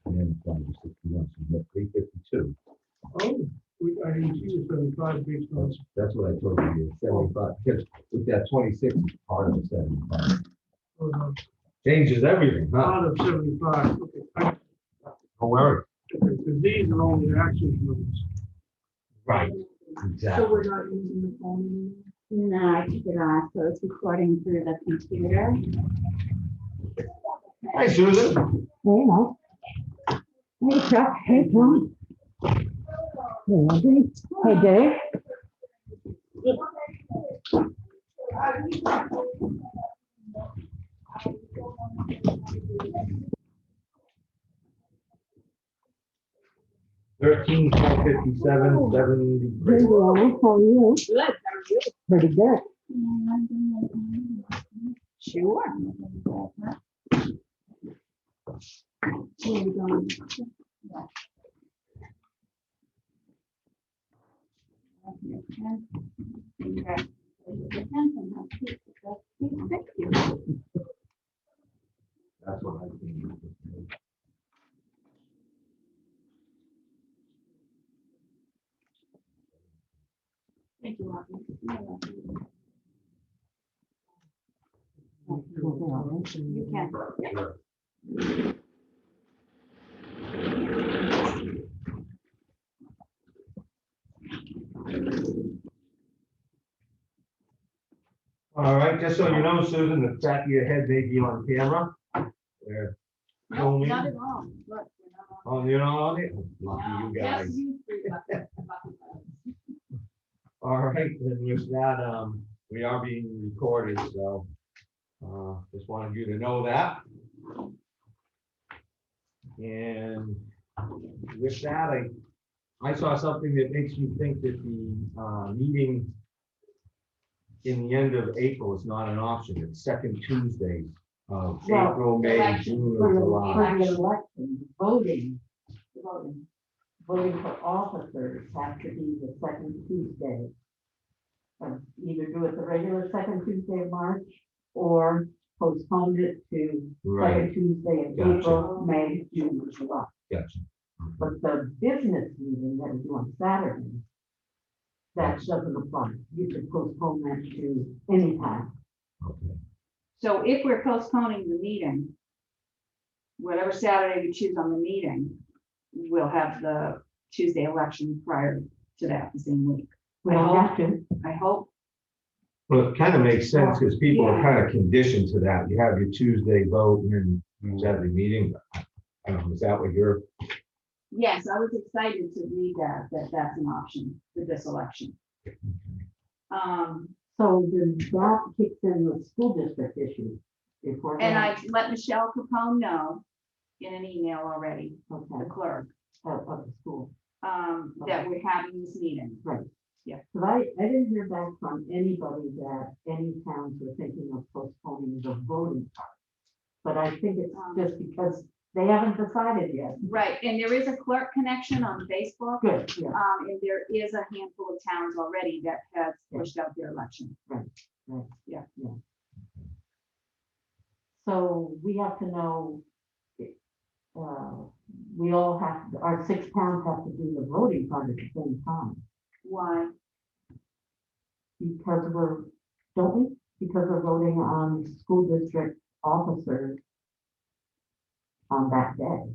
And then 5 to 61, so you got 352. Oh, I didn't see the 75 based on. That's what I told you, 75, because with that 26 is part of the 75. Changes everything, huh? Out of 75, okay. Don't worry. Because these are only actual numbers. Right, So exactly. we're not using the phone anymore? No, I took it off, so it's recording through the computer. Hi, Susan. Hey, Mike. Hey, Chuck. Hey, Tom. Hey, Audrey. Hey, Dave. 13, 457, 73. Hey, Luana. How are you? Good. How are you? Pretty good. Sure. Where are you going? Thank you. That's what I think. Thank you, Robin. You can. Sure. All right, just so you know, Susan, the back of your head may be on camera. There. No, Filming. not at all. Look, you're not on. Oh, you're not on it? Lucky No, you yes, guys. you three got that. All right, then with that, we are being recorded, so, just wanted you to know that. And with that, I saw something that makes me think that the, meeting in the end of April is not an option. It's second Tuesdays of Well, April, May, election, June, for or the July. election, voting for officers has to be the second Tuesday. Either do it the regular second Tuesday of March or postpone it to Right, second Tuesday in Gotcha. April, May, June, or July. gotcha. But the business meeting that we do on Saturday, that doesn't apply. You can postpone that to any time. Okay, So if we're postponing the meeting, whatever Saturday we choose on the meeting, we'll have the Tuesday election prior to that, the same week. We don't have to. I hope, well, it kind of makes sense because people are kind of conditioned to that. You have your Tuesday vote and then Saturday meeting. I don't know, is that what you're? yes, I was excited to read that's an option for this election. So then that kicks in the school district issue before. And that. I let Michelle Capone know in an email already, Okay, the clerk, of the school, that we're having this meeting. right. Yeah. But I didn't hear back from anybody that any towns were thinking of postponing the voting part. But I think it's just because They haven't decided yet. Right, and there is a clerk connection on Facebook. Good, yeah, And there is a handful of towns already that have pushed out their election. right, Yeah. yeah. So we have to know, we all have, our 6 towns have to do the voting part at the same time. Why? Because don't we? Because we're voting on school district officers on that day.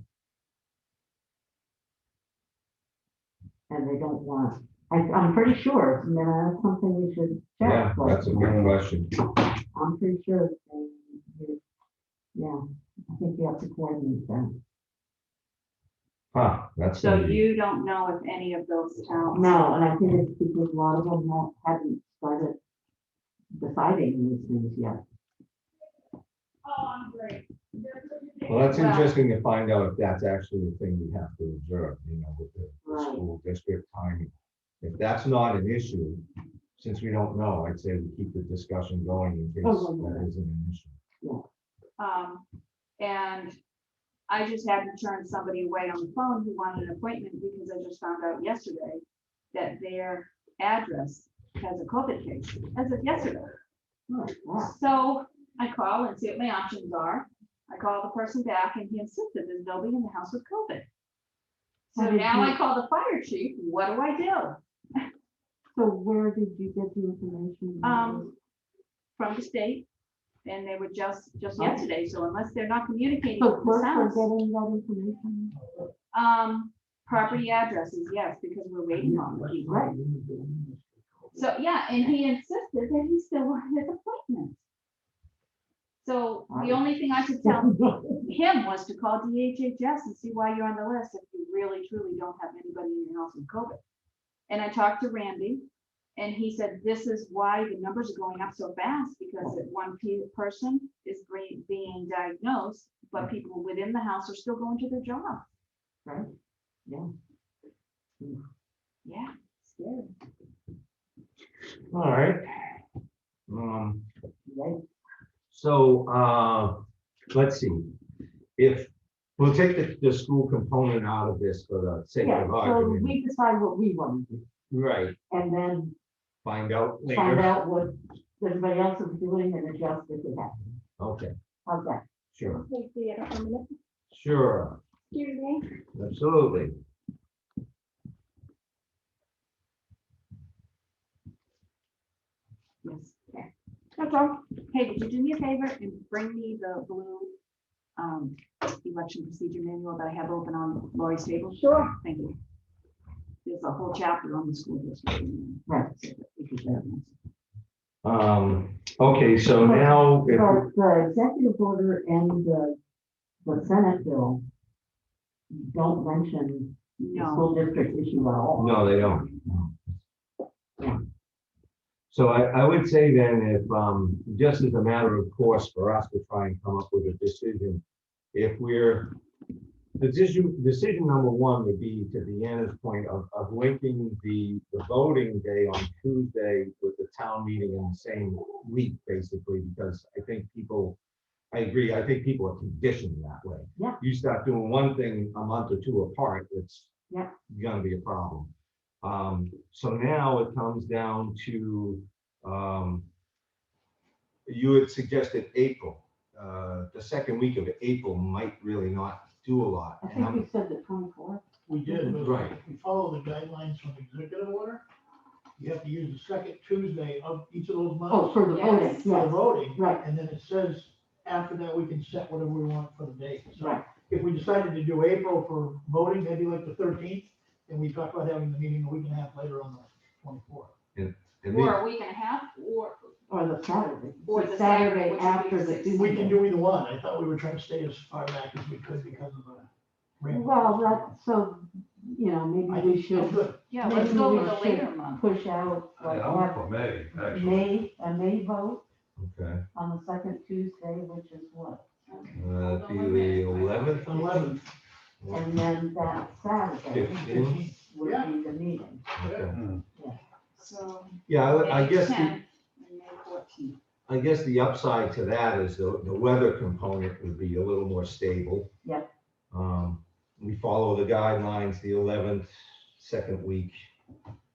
And they don't want, I'm pretty sure, I mean, that's something we should Yeah, check. that's a good question. I'm pretty sure, yeah, I think you have to coordinate that. Huh, that's. So gonna be- you don't know if any of those towns? No, and I think it's because a lot of them hadn't started deciding these things yet. Oh, I'm great. Well, that's Well- interesting to find out if that's actually a thing we have to observe, with the Right. school district timing. If that's not an issue, since we don't know, I'd say we keep the discussion going in case Oh, yeah. that isn't an issue. And I just had to turn somebody away on the phone who wanted an appointment because I just found out yesterday that their address has a COVID case, as of yesterday. Oh, wow. So I call and see what my options are. I call the person back and he insisted there's nobody in the house with COVID. So How did now you- I call the fire chief, what do I do? So where did you get the information? From the state, and they were just Oh. yesterday, so unless they're not communicating So with the clerks are house. getting that information? Property addresses, yes, because we're waiting on the people. Right. So, yeah, and he insisted that he still wanted his appointment. So the only thing I could tell him was to call DHHS and see why you're on the list if you really truly don't have anybody in your house with COVID. And I talked to Randy, and he said, this is why the numbers are going up so fast, because that one person is being diagnosed, but people within the house are still going to their job. Right, yeah. Yeah, scary. All right. Right. So, let's see, if, we'll take the school component out of this for the sake Yeah, of so argument. we decide what we want to do, Right, and then find out find later. out what everybody else is doing and adjust if it happens. Okay, How's that? sure, Take theater for a minute. sure, Excuse me. absolutely. Yes. Okay. That's all. Hey, would you do me a favor and bring me the blue election procedure manual that I have open on Lori's table? Sure. Thank you. There's a whole chapter on the school district. Right. Okay, so now, if, But the executive order and the Senate bill don't mention the No. school district issue at all. no, they don't. So I would say then, if, just as a matter of course, for us to try and come up with a decision, if we're, decision number one would be, to Deanna's point, of linking the voting day on Tuesday with the town meeting in the same week, basically, because I think people, I agree, I think people are conditioned that way. Yeah. You start doing one thing a month or two apart, it's Yeah. gonna be a problem. So now it comes down to, you had suggested April. The second week of April might really not do a lot. I And think I'm- you said the 24th. We did, but Right. if we follow the guidelines from the executive order, you have to use the second Tuesday of each of those Oh, months for the Yes. voting, for the yes, voting. right. And then it says, after that, we can set whatever we want for the date. So Right. if we decided to do April for voting, maybe like the 13th, and we talk about having the meeting a week and a half later on the 24th. and Or the- a week and a half, or Or the Saturday. Or the Saturday Saturday, which would be after the the 16th. We can Tuesday. do either one. I thought we were trying to stay as far back as we could because of the rain. Well, so, maybe I we think should good. yeah, let's Maybe go we with a should later month. push out, like, have for May, a May vote Okay, on the second Tuesday, which is what? that'd be the 11th. 11th. And then that Saturday 15. would Yeah. be the meeting. Okay. So. Yeah, I May guess, 10th and May 14th. I guess the upside to that is the weather component would be a little more stable. Yep. We follow the guidelines, the 11th, second week.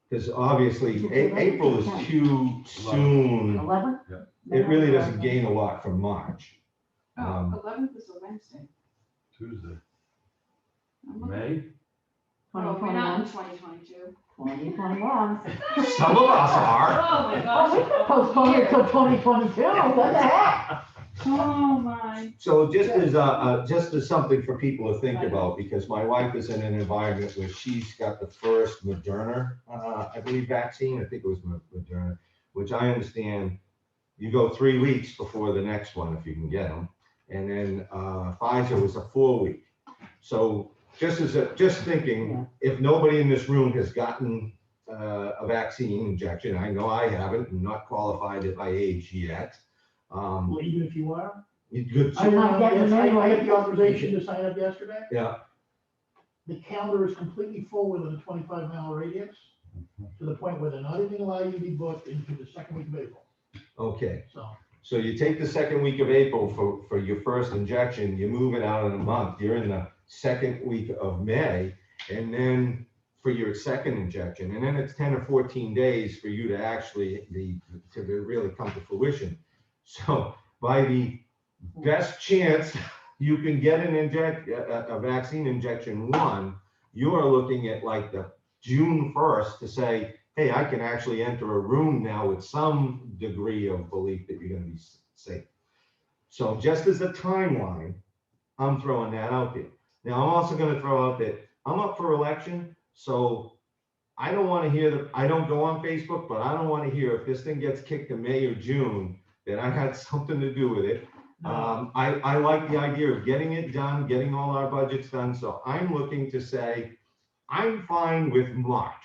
Because obviously, April is too soon. 11th? It really doesn't gain a lot from March. Oh, 11th is a Wednesday. Tuesday. I'm looking- May? Oh, we're not in 2022. 2021. Some of us are. Oh, my Oh, gosh. we could postpone it till 2022, what the heck? Oh, my. So just as something for people to think about, because my wife is in an environment where she's got the first Moderna, I believe, vaccine. I think it was Moderna, which I understand you go 3 weeks before the next one if you can get them. And then Pfizer was a 4-week. So just thinking, if nobody in this room has gotten a vaccine injection, I know I haven't, and not qualified at my age yet. Well, even if you are. You could, I'm not getting them I anyway. got the authorization to sign up yesterday. yeah, The calendar is completely full within a 25-mile radius, to the point where they're not even allowing you to be booked into the second week of April, okay. so. So you take the second week of April for your first injection, you move it out in a month, you're in the second week of May, and then for your second injection, and then it's 10 or 14 days for you to actually to really come to fruition. So by the best chance you can get a vaccine injection 1, you are looking at like the June 1st to say, hey, I can actually enter a room now with some degree of belief that you're going to be safe. So just as a timeline, I'm throwing that out there. Now, I'm also going to throw out that I'm up for election, so I don't want to hear I don't go on Facebook, but I don't want to hear if this thing gets kicked in May or June, that I had something to do with it. I like the idea of getting it done, getting all our budgets done. So I'm looking to say, I'm fine with March,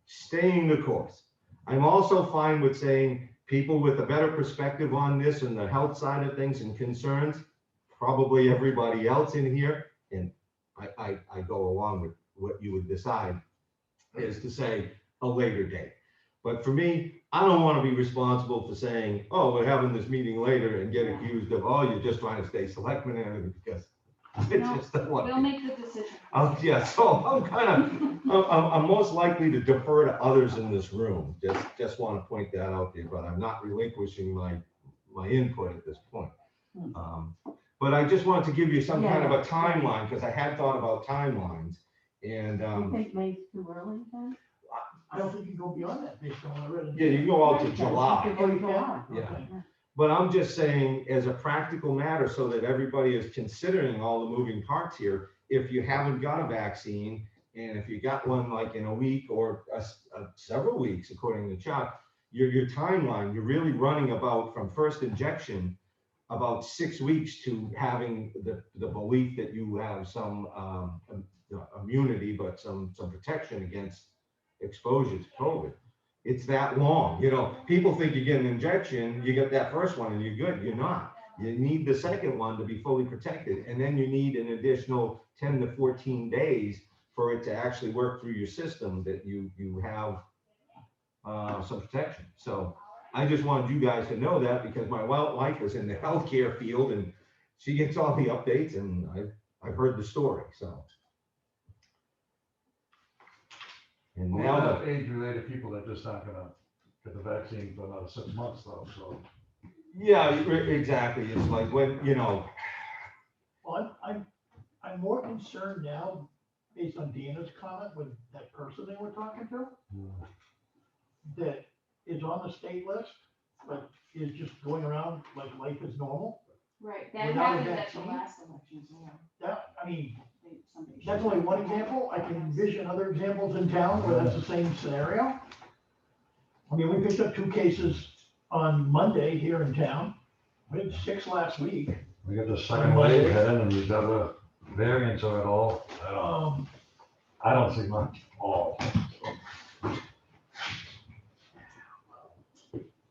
staying the course. I'm also fine with saying people with a better perspective on this and the health side of things and concerns, probably everybody else in here, and I go along with what you would decide, is to say a later date. But for me, I don't want to be responsible for saying, oh, we're having this meeting later and get accused of, oh, you're just trying to stay selectman and everything, because it's No, just not what. We'll make the decision. Yeah, so I'm most likely to defer to others in this room. Just want to point that out there, but I'm not relinquishing my input at this point. But I just wanted to give you some kind of a timeline, because I had thought about timelines, and, You think May's too early then? I don't think you go beyond that based on what I read. yeah, you can go out to Okay, July. Oh, you can? July. Yeah. Okay. But I'm just saying, as a practical matter, so that everybody is considering all the moving parts here, if you haven't got a vaccine, and if you got one like in a week or several weeks, according to Chuck, your timeline, you're really running about from first injection, about 6 weeks to having the belief that you have some immunity, but some protection against exposure to COVID. It's that long. You know, people think you get an injection, you get that first one and you're good. You're not. You need the second one to be fully protected. And then you need an additional 10 to 14 days for it to actually work through your system, that you have some protection. So I just wanted you guys to know that, because my wife is in the healthcare field and she gets all the updates, and I've heard the story, so. And Well, now, we have age-related people that just aren't gonna get the vaccine for another 6 months though, so. yeah, exactly. It's like when, you know. Well, I'm more concerned now, based on Deanna's comment with that person they were talking to, that is on the state list, but is just going around like life is normal. Right, that Without a happened at the vaccine? last election, so That, I mean, I think somebody should- that's only one example. I can envision other examples in town where that's the same scenario. I mean, we picked up 2 cases on Monday here in town. We had 6 last week. We got the second wave heading and we've got the variants of it all. I don't see much at all.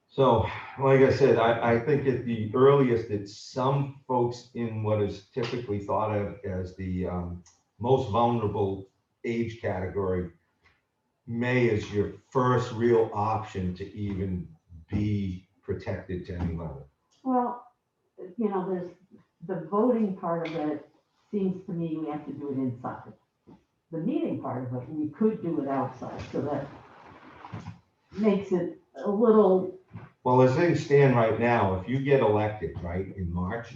So, like I said, I think at the earliest that some folks in what is typically thought of as the most vulnerable age category, May is your first real option to even be protected to any level. Well, you know, there's the voting part of it seems to me we have to do it inside. The meeting part of it, we could do it outside, so that makes it a little, Well, as things stand right now, if you get elected, right, in March,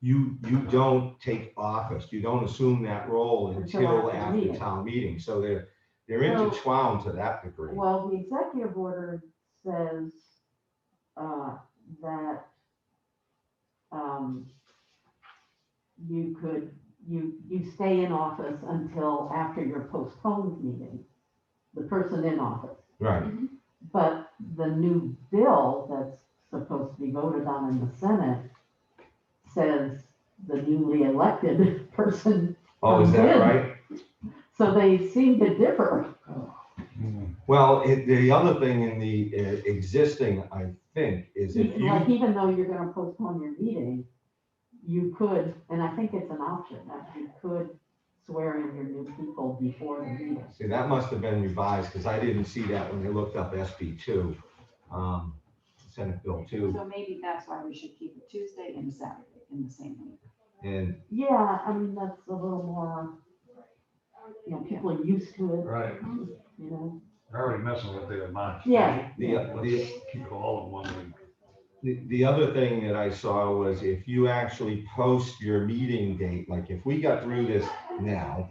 you don't take office, you don't assume that role Until until after the after meeting. town meeting, so they're So- intertwined to that degree. well, the executive order says, that, you stay in office until after your postponed meeting, the person in office. Right, But the new bill that's supposed to be voted on in the Senate says the newly elected person. oh, is comes that in. right? So they seem to differ. Well, the other thing in the existing, I think, is if Like, you, even though you're gonna postpone your meeting, you could, and I think it's an option, that you could swear in your new people before the meeting. see, that must have been revised, because I didn't see that when I looked up SB2, Senate Bill 2, So maybe that's why we should keep it Tuesday and Saturday in the same week. and Yeah, I mean, that's a little more, people are used to it, Right, you know? they're already messing with their minds. Yeah, Let's keep it all in one week. the other thing that I saw was if you actually post your meeting date, like if we got through this now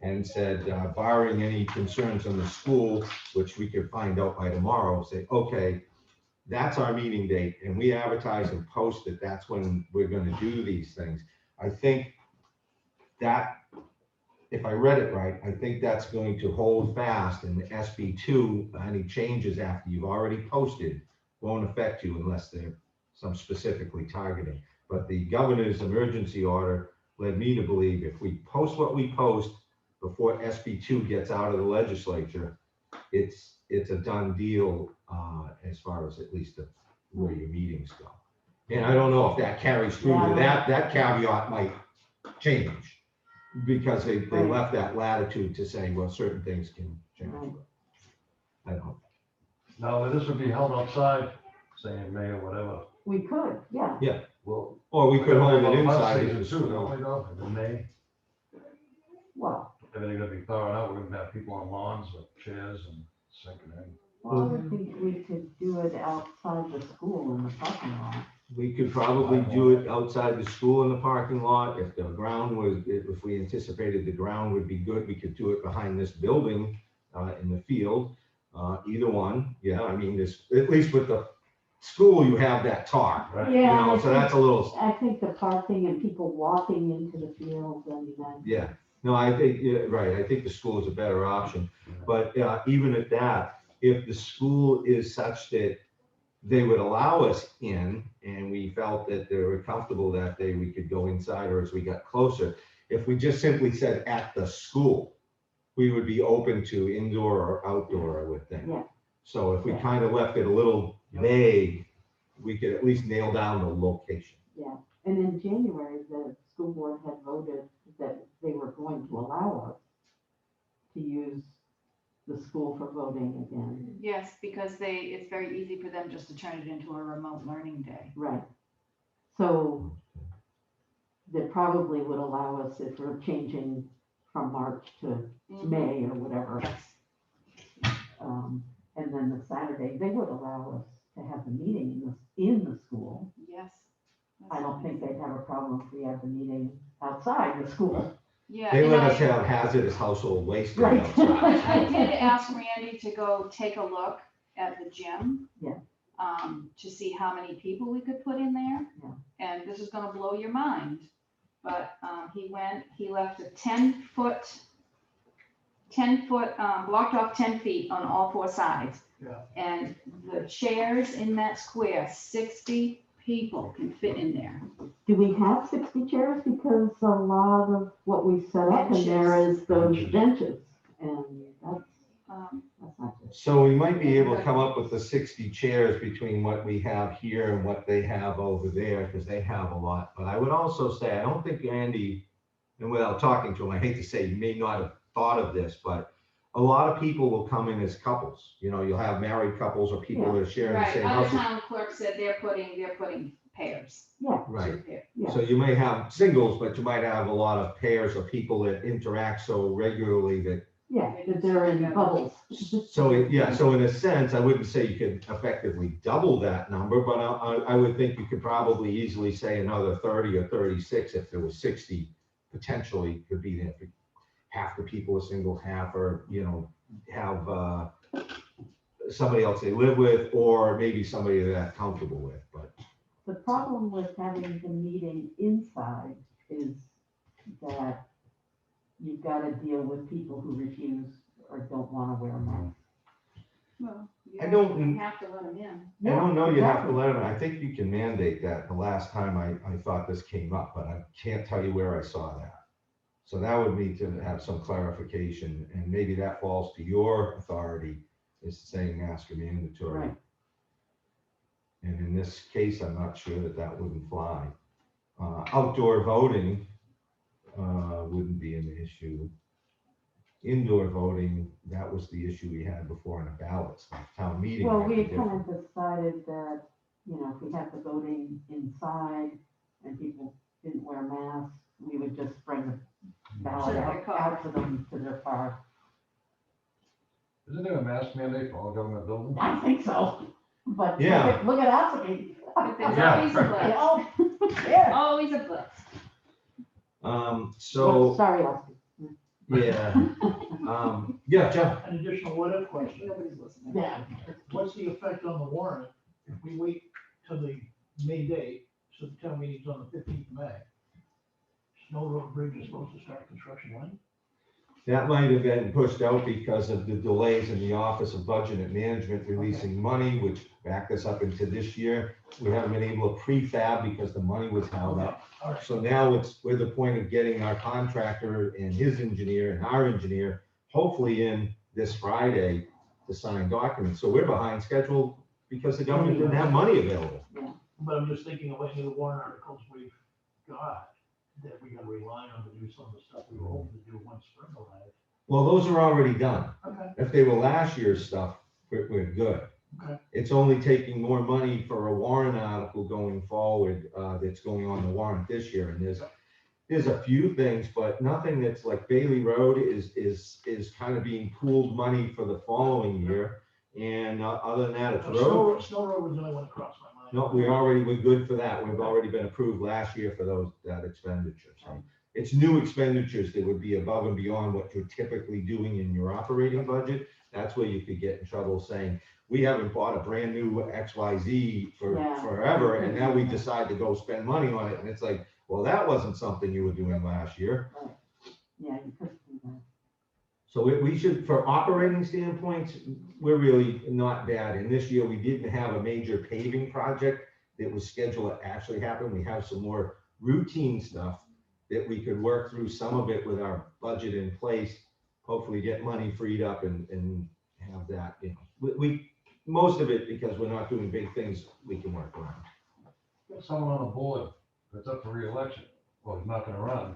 and said, barring any concerns on the school, which we could find out by tomorrow, say, okay, that's our meeting date, and we advertise and post it, that's when we're gonna do these things. I think that, if I read it right, I think that's going to hold fast, and SB2, any changes after you've already posted won't affect you unless they're some specifically targeting. But the governor's emergency order led me to believe if we post what we post before SB2 gets out of the legislature, it's a done deal, as far as at least where your meetings go. And I don't know if that carries through, to that caveat might change, because they left that latitude to say, well, certain things can change. I don't know. No, this would be held outside, say in May or whatever. we could, yeah. Well. Or we could hold it inside. Season too, don't we though, in May? Well, Everything gonna be thawing out, we're gonna have people on lawns with chairs and sinking in. I would think we could do it outside the school in the parking lot. We could probably do it outside the school in the parking lot. If the ground was, if we anticipated the ground would be good, we could do it behind this building, in the field. Either one, yeah, I mean, this, at least with the school, you have that talk, Right. you Yeah, know, so that's a little, I think the parking and people walking into the field, I mean, that. yeah. No, I think, yeah, right, I think the school is a better option. But even at that, if the school is such that they would allow us in, and we felt that they were comfortable that day, we could go inside, or as we got closer, if we just simply said at the school, we would be open to indoor or outdoor, I would think. Yeah. So if we Yeah. kind of left it a little vague, we could at least nail down the location. Yeah, and in January, the school board had voted that they were going to allow us to use the school for voting again. Yes, because it's very easy for them just to turn it into a remote learning day. Right. So they probably would allow us if we're changing from March to May or whatever. And then the Saturday, they would allow us to have the meeting in the school. Yes. I don't think they'd have a problem if we had the meeting outside the school. Yeah. They and let us have hazardous household waste Right. outside. I did ask Randy to go take a look at the gym. Yeah. To see how many people we could put in there. Yeah. And this is gonna blow your mind, but, he left a 10-foot, blocked off 10 feet on all four sides. Yeah. And the chairs in that square, 60 people can fit in there. Do we have 60 chairs? Because a lot of what we set up in there is those benches. And that's not good. So we might be able to come up with the 60 chairs between what we have here and what they have over there, because they have a lot. But I would also say, I don't think Andy, and without talking to him, I hate to say, you may not have thought of this, but a lot of people will come in as couples. You know, you'll have married couples or people that are sharing the Right, same other house. town clerks said they're putting pairs. Yeah, Right. Two pairs. yeah. So you may have singles, but you might have a lot of pairs of people that interact so regularly that, Yeah, that they're in bubbles. so in a sense, I wouldn't say you could effectively double that number, but I would think you could probably easily say another 30 or 36 if there was 60, potentially could be there. If half the people are single, half are, have, somebody else they live with, or maybe somebody they're not comfortable with, but. The problem with having the meeting inside is that you've got to deal with people who refuse or don't want to wear masks. Well, you I don't- you have to let them in. I don't know, you have to exactly. let them, I think you can mandate that. The last time I thought this came up, but I can't tell you where I saw that. So that would need to have some clarification, and maybe that falls to your authority, is saying mask are mandatory. Right. And in this case, I'm not sure that wouldn't fly. Outdoor voting wouldn't be an issue. Indoor voting, that was the issue we had before on the ballots, town meeting. Well, might be we had kind different. of decided that, if we had the voting inside and people didn't wear masks, we would just bring the ballot To their out car. to them, to their car. Isn't there a mask mandate for all government buildings? I think so, but Yeah. look at us, I mean. But there's Yeah. always a but, Oh, yeah. always a but. So, Sorry, Oscar. yeah, yeah, Jeff. An additional what-if question. Nobody's listening. Yeah, what's the effect on the warrant if we wait till the May date, so the town meeting's on the 15th of May? Snow Road Bridge is supposed to start construction when? That might have been pushed out because of the delays in the Office of Budget and Management releasing money, which backed us up into this year. We haven't been able to prefab because the money was held up. All right, So now we're the point of getting our contractor and his engineer and our engineer, hopefully in this Friday, to sign documents. So we're behind schedule because the government didn't have money available. but I'm just thinking of any of the warrant articles we've got that we gotta rely on to do some of the stuff we were hoping to do once spring arrived. Well, those are already done. Okay. If they were last year's stuff, we're good. Okay. It's only taking more money for a warrant article going forward, that's going on the warrant this year, and there's a few things, but nothing that's like Bailey Road is kind of being pooled money for the following year, and, other than that, it's road. Snow Road was the only one that crossed my mind. No, we're good for that, we've already been approved last year for that expenditure, so. It's new expenditures that would be above and beyond what you're typically doing in your operating budget. That's where you could get in trouble saying, we haven't bought a brand new XYZ for Yeah. forever, and now we decide to go spend money on it, and it's like, well, that wasn't something you were doing last year. Yeah, you could do that. So we should, for operating standpoints, we're really not bad. And this year, we didn't have a major paving project that was scheduled to actually happen. We have some more routine stuff that we could work through, some of it with our budget in place, hopefully get money freed up and have that, we most of it, because we're not doing big things, we can work around. Got someone on the board that's up for reelection, well, he's not gonna run.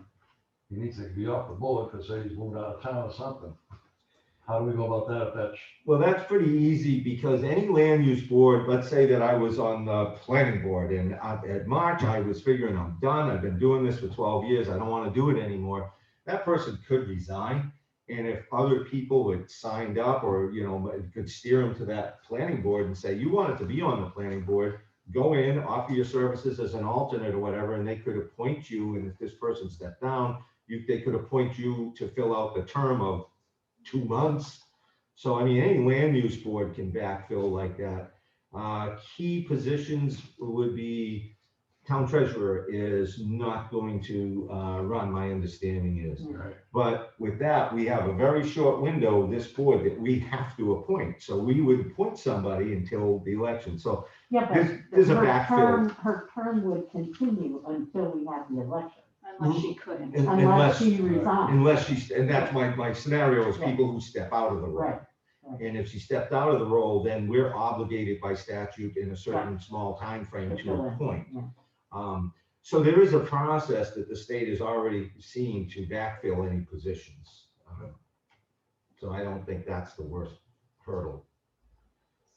He needs to be off the board because say he's moved out of town or something. How do we go about that if that's? Well, that's pretty easy, because any land use board, let's say that I was on the planning board, and at March, I was figuring I'm done, I've been doing this for 12 years, I don't want to do it anymore. That person could resign, and if other people had signed up, or, could steer them to that planning board and say, you wanted to be on the planning board, go in, offer your services as an alternate or whatever, and they could appoint you, and if this person stepped down, they could appoint you to fill out the term of 2 months. So, I mean, any land use board can backfill like that. Key positions would be, town treasurer is not going to run, my understanding is. Right. But with that, we have a very short window, this board, that we have to appoint. So we would appoint somebody until the election. So Yeah, there's a but backfill. her term would continue until we have the election, Unless she couldn't. unless she resigns. Unless she's, and that's my scenario is people who step out of the role. Right. And if she stepped out of the role, then we're obligated by statute in a certain small time frame to appoint. Yeah. So there is a process that the state is already seeing to backfill any positions. So I don't think that's the worst hurdle.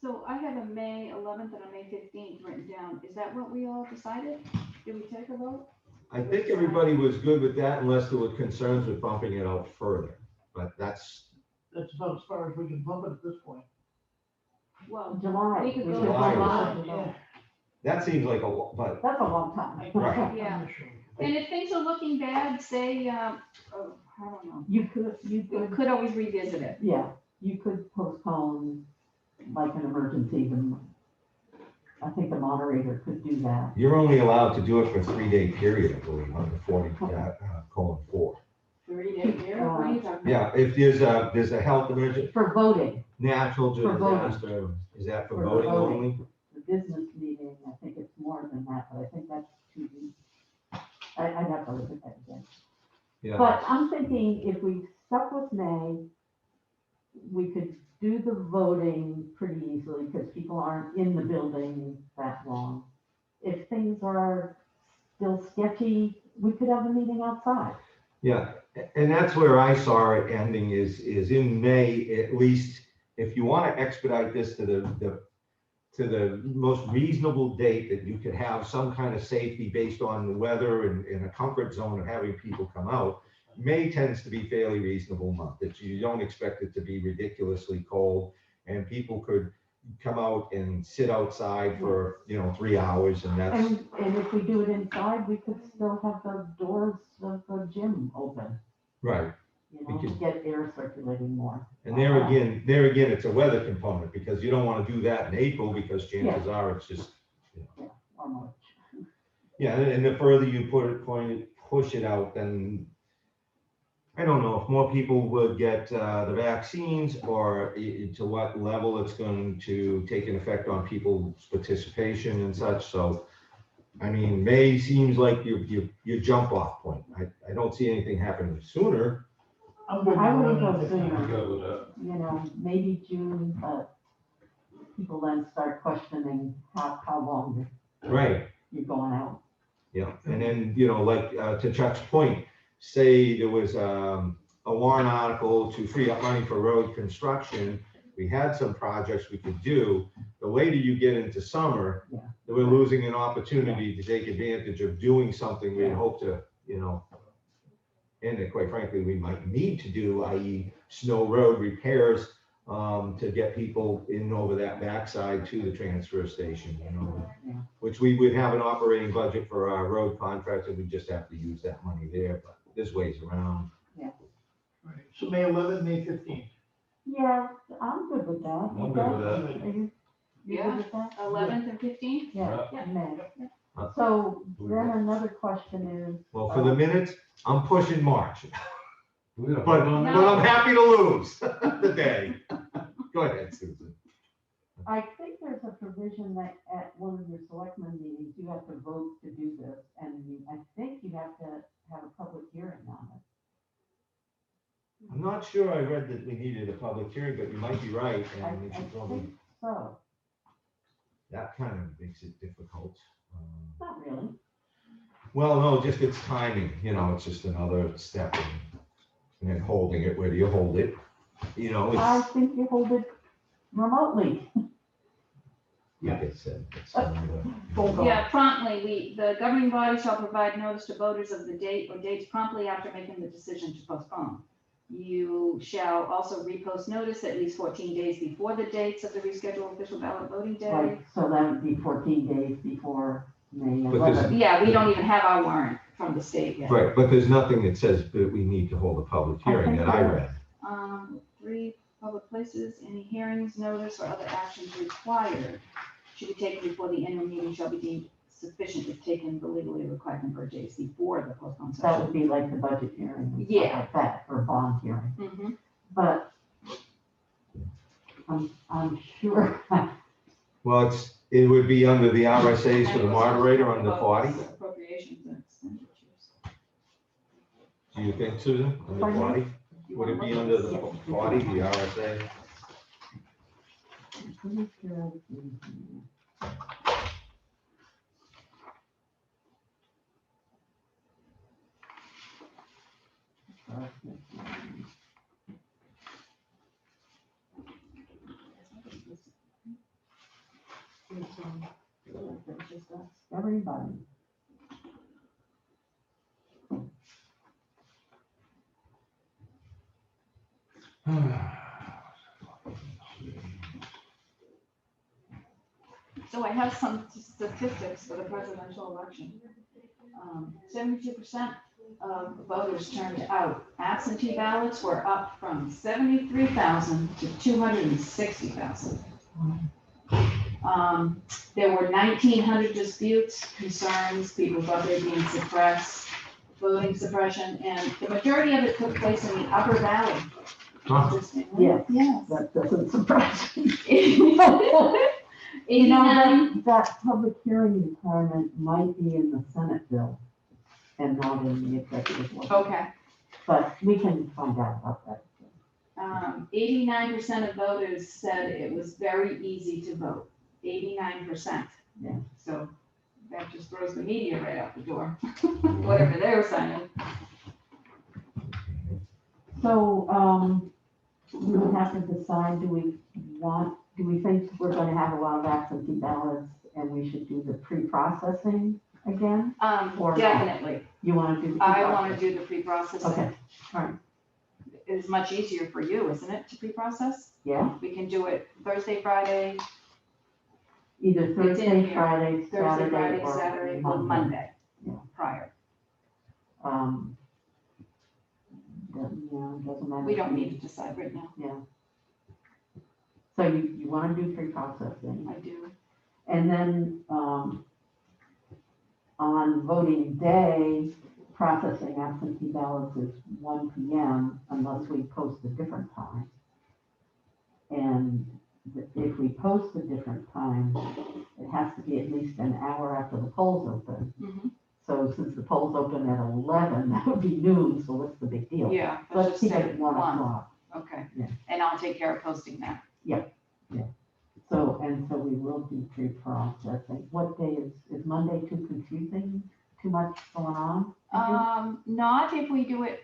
So I have a May 11th and a May 15th written down. Is that what we all decided? Did we take a vote? I think everybody was good with that unless there were concerns with bumping it out further, but that's, about as far as we can bump it at this point. Well, July. we could go to July. July. that seems like a lot, but, That's a long time. Right. Yeah. And if things are looking bad, say, I don't know, You we could always revisit it. yeah, you could postpone like an emergency, and I think the moderator could do that. you're only allowed to do it for a 3-day period, I believe, under 40:4. 30-day period, what are you talking about? Yeah, if there's a health emergency, For voting, natural For voting. disaster, is that for For voting voting. only? the business meeting, I think it's more than that, but I think that's 2 weeks. I'd have to look at that again. Yeah, But I'm thinking if we stuck with May, we could do the voting pretty easily because people aren't in the building that long. If things are still sketchy, we could have a meeting outside. yeah, and that's where I saw it ending is in May, at least, if you want to expedite this to the most reasonable date that you could have some kind of safety based on the weather and a comfort zone of having people come out. May tends to be fairly reasonable month, that you don't expect it to be ridiculously cold, and people could come out and sit outside for, 3 hours, and that's, And if we do it inside, we could still have the doors of the gym open, right. to could- get air circulating more. And there again, it's a weather component, because you don't want to do that in April, because chances are it's just, Or March. yeah, and the further you push it out, then I don't know if more people would get the vaccines, or to what level it's going to take an effect on people's participation and such. So, I mean, May seems like your jump off point. I don't see anything happening sooner. I'm good. I with would go 11 and 15. sooner. I'm good with that. Maybe June, but people then start questioning how long Right. you're going out. Yeah, and then, like, to Chuck's point, say there was a warrant article to free up money for road construction. We had some projects we could do. The later you get into summer, Yeah. we're losing an opportunity to take advantage of doing something we Yeah. hope to, and that quite frankly, we might need to do, i.e. snow road repairs, to get people in over that backside to the transfer station, Yeah. which we would have an operating budget for our road contracts, and we just have to use that money there, but there's ways around. Right, so May 11th, May 15th. Yeah, I'm good with that. I'm good with that. Are you Yeah. good with that? 11th and 15th? Yeah, Yeah. May. So then another question is. Well, for the minutes, I'm pushing March, We gonna but, vote on that? but I'm happy to lose the day. Go ahead, Susan. I think there's a provision that at one of your selectmen meetings, you have to vote to do this, and I think you have to have a public hearing on it. I'm not sure I read that we needed a public hearing, but you might be right, I and we should probably, think so, that kind of makes it difficult. not really. Well, no, just its timing, it's just another step in, and holding it, where do you hold it? I It's, think you hold it remotely. like I said, it's another. Hold on. Yeah, promptly, the governing body shall provide notice to voters of the date or dates promptly after making the decision to postpone. You shall also repost notice at least 14 days before the dates of the rescheduled official ballot voting day. Right, so that would be 14 days before May But this- 11th. Yeah, we don't even have our warrant from the state yet. Right, but there's nothing that says that we need to hold a public hearing that I read. 3 public places, any hearings, notice, or other actions required should be taken before the interim meeting shall be deemed sufficient if taken the legally required number of days before the postponed That session. would be like the budget hearing and stuff Yeah. like that, or bond hearing. Mhm. But I'm sure, Well, it would be under the RSA's for the And moderator under 40. Appropriations and expenditures. Do you think, Susan, under Pardon me? 40? You Would it wanna be look under at the this? 40, the RSA? pretty sure I've seen it. everybody. So I have some statistics for the presidential election. 72% of voters turned out. Absentee ballots were up from 73,000 to 260,000. There were 1,900 disputes, concerns, people thought they were being suppressed, voting suppression, and the majority of it took place in the Upper Valley. Interestingly. Yes. Yes. That doesn't surprise me. 89. That public hearing requirement might be in the Senate bill and not in the executive order. Okay. But we can find out about that. 89% of voters said it was very easy to vote. 89%. Yeah. So that just throws the media right out the door, whatever they were saying. So, we would have to decide, do we think we're gonna have a lot of absentee ballots and we should do the pre-processing again? Or not? Definitely. You wanna do the I pre-processing? want to do the pre-processing. Okay, all right, It's much easier for you, isn't it, to pre-process? yeah, We can do it Thursday, Friday, either in Thursday, here. Friday, Thursday, Friday, Saturday, or Saturday, or Monday Yeah. prior. Doesn't matter. We don't need to decide right now. Yeah. So you wanna do pre-processing? I do. And then, on voting day, processing absentee ballots is 1 PM unless we post a different time. And if we post a different time, it has to be at least an hour after the polls open. Mhm. So since the polls open at 11, that would be noon, so what's the big deal? Yeah. Let's just keep say it at 1 o'clock. Okay. Yeah. And I'll take care of posting that. So we will do pre-processing. What day is Monday too confusing? Too much going on? Not if we do it,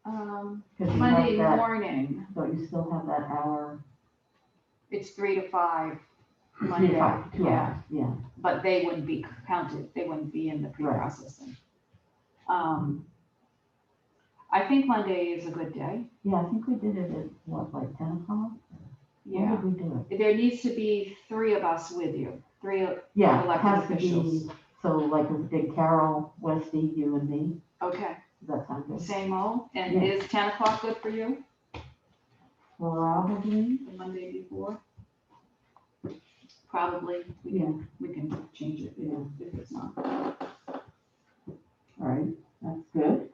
'Cause you have Monday that- morning. Don't you still have that hour? It's 3 to 5 3 Monday, to 5, 2 yeah. hours, yeah. But they wouldn't be counted, they wouldn't be in the pre-processing. I think Monday is a good day. Yeah, I think we did it at, what, like 10 o'clock? When Yeah. did we do it? There needs to be 3 of us with you, 3 Yeah, it elected has to be, officials. so like we did Carol, Westy, you and me. Okay, Does that sound good? same old. And Yeah. is 10 o'clock good for you, Probably. the Monday before? Probably, we can change it Yeah. if it's not. All right, that's good.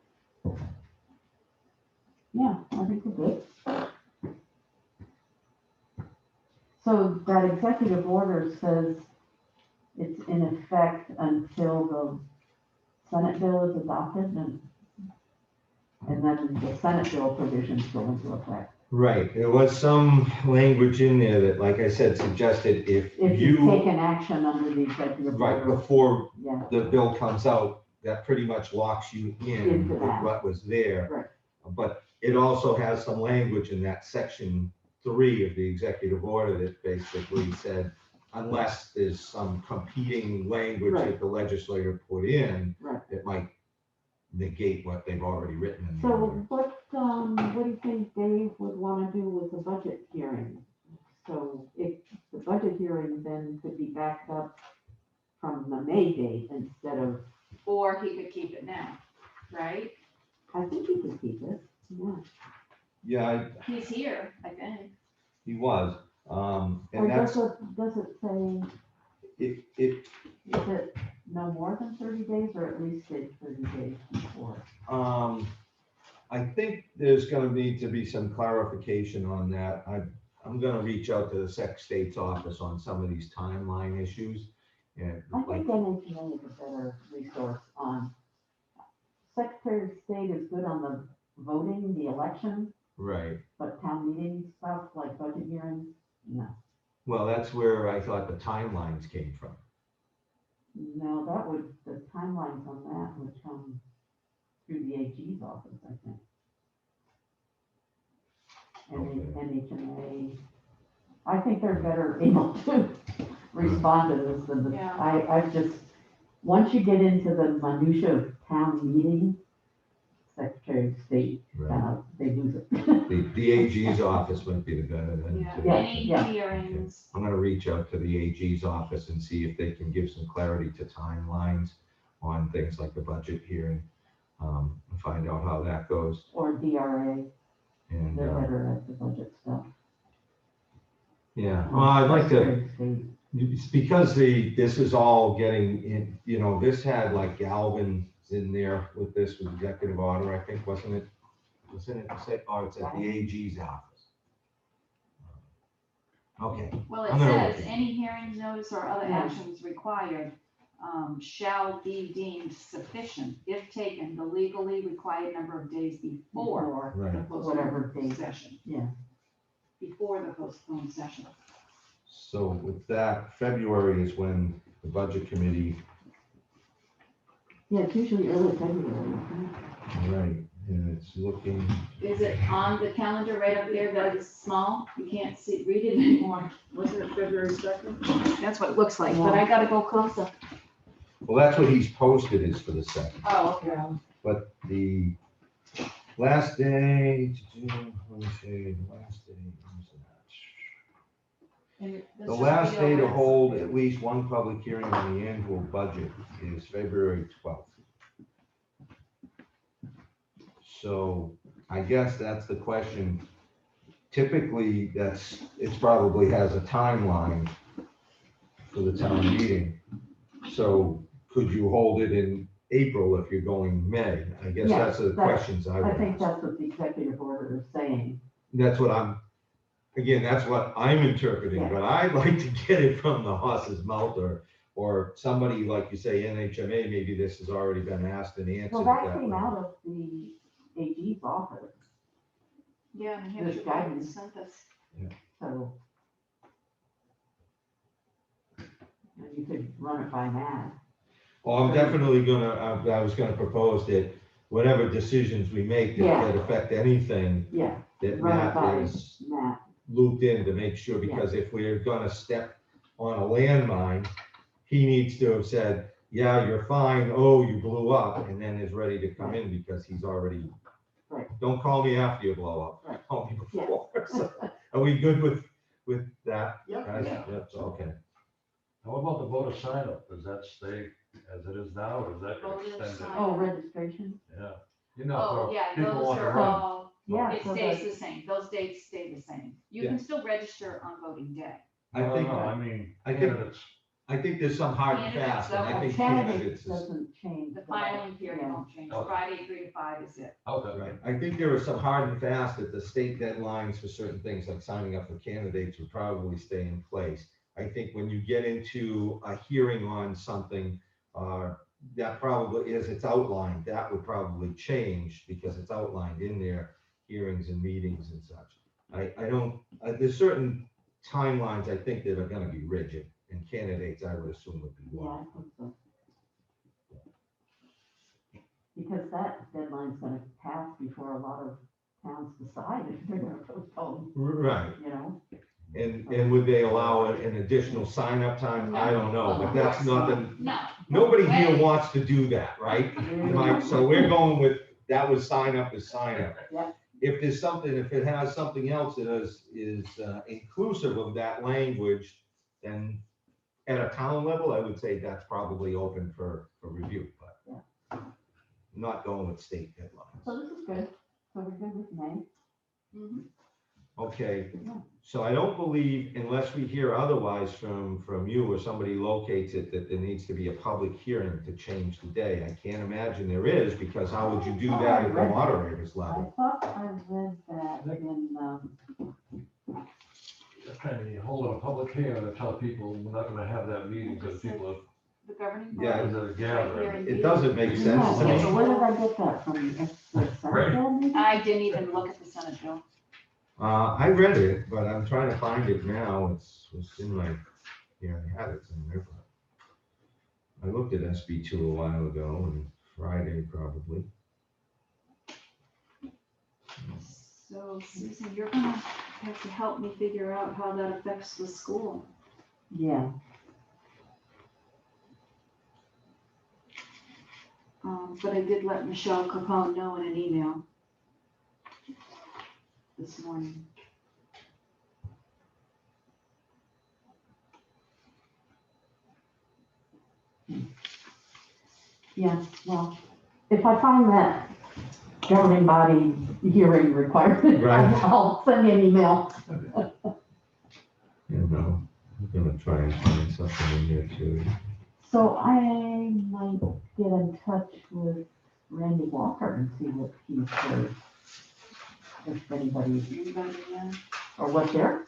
Yeah, I think we're good. So that executive order says it's in effect until the Senate bill is adopted and then the Senate bill provisions go into effect. Right, there was some language in there that, like I said, suggested if If you you, take an action under the executive right, order, before yeah, the bill comes out, that pretty much locks you in Into with that. what was there. Right. But it also has some language in that section 3 of the executive order that basically said, unless there's some competing language Right. that the legislator put in, Right. it might negate what they've already written in the So order. what do you think Dave would wanna do with the budget hearing? So if the budget hearing then could be backed up from the May date instead of, Or he could keep it now, right? I think he could keep it, yeah. Yeah, He's here, I think. he was, Or and that's, does it say, it, is it no more than 30 days or at least say 30 days before? I think there's gonna need to be some clarification on that. I'm gonna reach out to the Sec State's office on some of these timeline issues. And I like, think NHMA is a better resource on, Secretary of State is good on the voting, the election, right, but town meeting stuff like budget hearings, no. well, that's where I thought the timelines came from. No, the timelines on that would come through the AG's office, I think. And the NHMA, I think they're better able to respond to this than the, Yeah. I've just once you get into the minutia of town meeting, Secretary of State, they lose it. The AG's office might be the better than. Yeah, Yeah, any yeah. hearings, I'm gonna reach out to the AG's office and see if they can give some clarity to timelines on things like the budget hearing, and find out how that goes. Or DRA, And, they're better at the budget stuff. yeah, well, I'd like to, Secretary of State. it's because this is all getting in, this had like Galvin's in there with this, with executive order, I think, wasn't it? Wasn't it, oh, it's at the AG's office. Okay. well, it I'm gonna says, look. any hearings, notice, or other Yeah. actions required, shall be deemed sufficient if taken the legally required number of days before Or the Right. whatever postponed date. session, Yeah, before the postponed session. So with that, February is when the budget committee, yeah, it's usually early February, isn't it? right, and it's looking, Is it on the calendar right up there that is small? You can't see, read it anymore. Wasn't it February 2nd? That's what it looks like, but I gotta go closer. well, that's what he's posted is for the second. Oh, okay. But the last day, let me see, the last day, where's that? And this The should last be day to over. hold at least one public hearing on the annual budget is February 12th. So I guess that's the question. Typically, it probably has a timeline for the town meeting. So could you hold it in April if you're going May? I guess Yeah, that's the questions I I would think ask. that's what the executive order is saying. That's what that's what I'm interpreting, Yeah. but I'd like to get it from the horse's mouth or somebody, like you say, NHMA, maybe this has already been asked and answered. Well, that that came way. out of the AG's office, Yeah, New This Hampshire guidance. sent us. so. And you could run it by Matt. Well, I'm definitely I was gonna propose that whatever decisions we make Yeah. that affect anything, Yeah, that run it Matt by is Matt. looped in to make sure, because if we're gonna step on a landmine, he needs to have said, yeah, you're fine, oh, you blew up, and then is ready to come in because he's already. Right. Don't call me after you blow up, Right. call me Yeah. before. So, are we good with that? Yep. guys? Yeah. That's okay. How about the voter sign up? Does that stay as it is now, or is that gonna Voter extend it? sign- Oh, registration? Yeah. Oh, for yeah, people those want to are run. all, Yeah. it so stays that- the same, those dates stay the same. You Yeah. can still register on voting day. I think, I mean, I think- candidates. I think there's some hard and Candidates, fast, and I though, think Candidates candidates is. doesn't change. The but filing period yeah. won't change, Okay. Friday 3 to 5 is it. Okay. Right, I think there are some hard and fast that the state deadlines for certain things, like signing up for candidates, would probably stay in place. I think when you get into a hearing on something, that probably is, it's outlined, that would probably change because it's outlined in there, hearings and meetings and such. I don't, there's certain timelines I think that are gonna be rigid, and candidates, I would assume, would be Yeah, one. I think so. Because that deadline's gonna pass before a lot of towns decide if they're gonna postpone, Right, you know? and would they allow an additional sign-up time? I don't know, but that's nothing, No. nobody here When- wants to do that, right? Right, so we're going with, that was sign up is sign up. Yeah. If there's something, if it has something else that is inclusive of that language, then at a town level, I would say that's probably open for review, but not going with state deadlines. So this is good, so we're good with May. Mhm. Okay, Yeah. so I don't believe, unless we hear otherwise from you or somebody locates it, that there needs to be a public hearing to change the day. I can't imagine there is, because how would you do that at the moderator's I level? thought I read that in, Kind of hold a public hearing to tell people we're not gonna have that meeting because people The governing Yeah, body. are Right gathering. here in It B. doesn't make sense to yeah, me. so where did I get that from? The Senate maybe? I didn't even look at the Senate bill. I read it, but I'm trying to find it now. It's in my, yeah, I had it somewhere, but I looked at SB 2 a while ago, and Friday probably. So Susan, you're gonna have to help me figure out how that affects the school. Yeah, But I did let Michelle Capone know in an email this morning. Yeah, well, if I find that governing body hearing requirement, Right. I'll send you an email. You know, I'm gonna try and find something in here too. So I might get in touch with Randy Walker and see what he's heard. If anybody, or what their,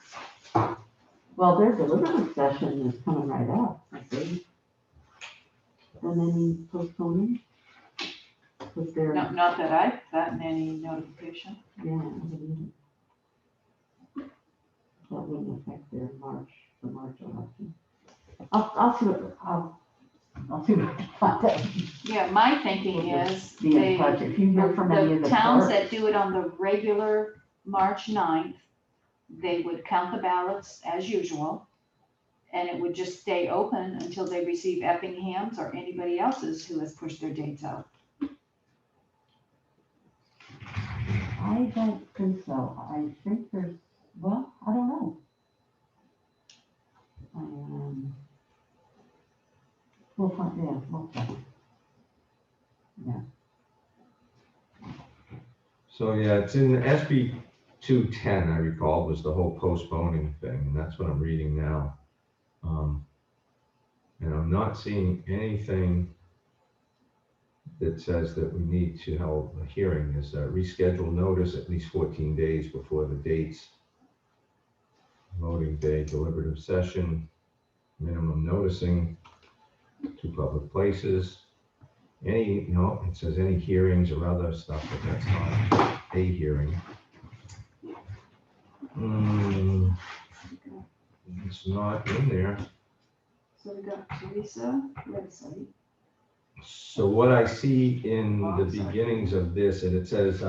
well, their deliberative session is coming right up, I see. And any postponing? With their, No, not that I've gotten any notification. yeah, I mean, that wouldn't affect their the March election. I'll see what, I'll see what I can find out. Yeah, my thinking is Be in touch if you hear from any of the the towns clerks. that do it on the regular March 9th, they would count the ballots as usual. And it would just stay open until they receive Effingham's or anybody else's who has pushed their dates out. I don't think so. I think there's, well, I don't know. We'll find, yeah, we'll find. Yeah. So, yeah, it's in SB 210, I recall, was the whole postponing thing, and that's what I'm reading now. And I'm not seeing anything that says that we need to hold a hearing. Is a rescheduled notice at least 14 days before the dates. Voting day, deliberative session, minimum noticing, 2 public places. Any, no, it says any hearings or other stuff, but that's not a hearing. It's not in there. So we got Teresa website. So what I see in the beginnings of this, and it says,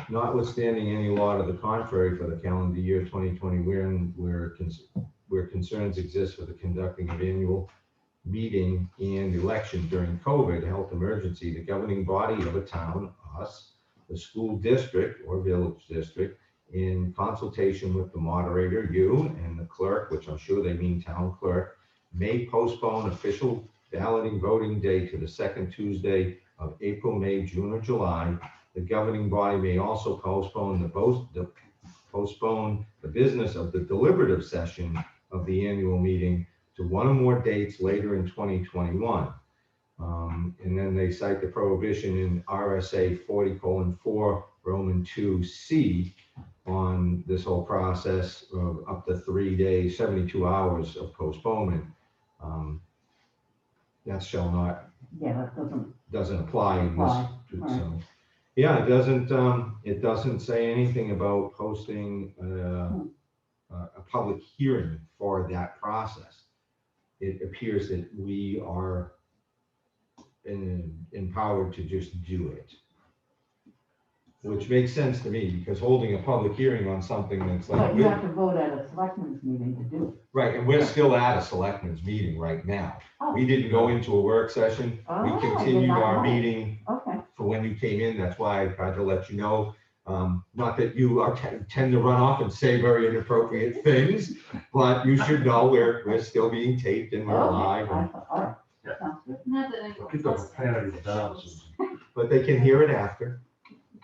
notwithstanding any law to the contrary for the calendar year 2020, where concerns exist for the conducting of annual meeting and election during COVID health emergency, the governing body of a town, us, the school district or village district, in consultation with the moderator, you, and the clerk, which I'm sure they mean town clerk, may postpone official balloting voting day to the second Tuesday of April, May, June, or July. The governing body may also postpone the business of the deliberative session of the annual meeting to one or more dates later in 2021. And then they cite the prohibition in RSA 40:4 Roman 2C on this whole process of up to 3 days, 72 hours of postponement. That shall not, Yeah, that doesn't apply in apply, this. right. So, yeah, it doesn't say anything about posting a public hearing for that process. It appears that we are empowered to just do it. Which makes sense to me, because holding a public hearing on something that's like. But you have to vote at a selectmen's meeting to do it. Right, and we're still at a selectmen's meeting right now. Oh. We didn't go into a work session. Oh, We I did continued not our know. meeting Okay. for when you came in. That's why I tried to let you know. Not that you are tend to run off and say very inappropriate things, but you should know we're still being taped and we're live. And, All right. Sounds good. Not that anyone Keep the else profanity has. down, Susan. but they can hear it after,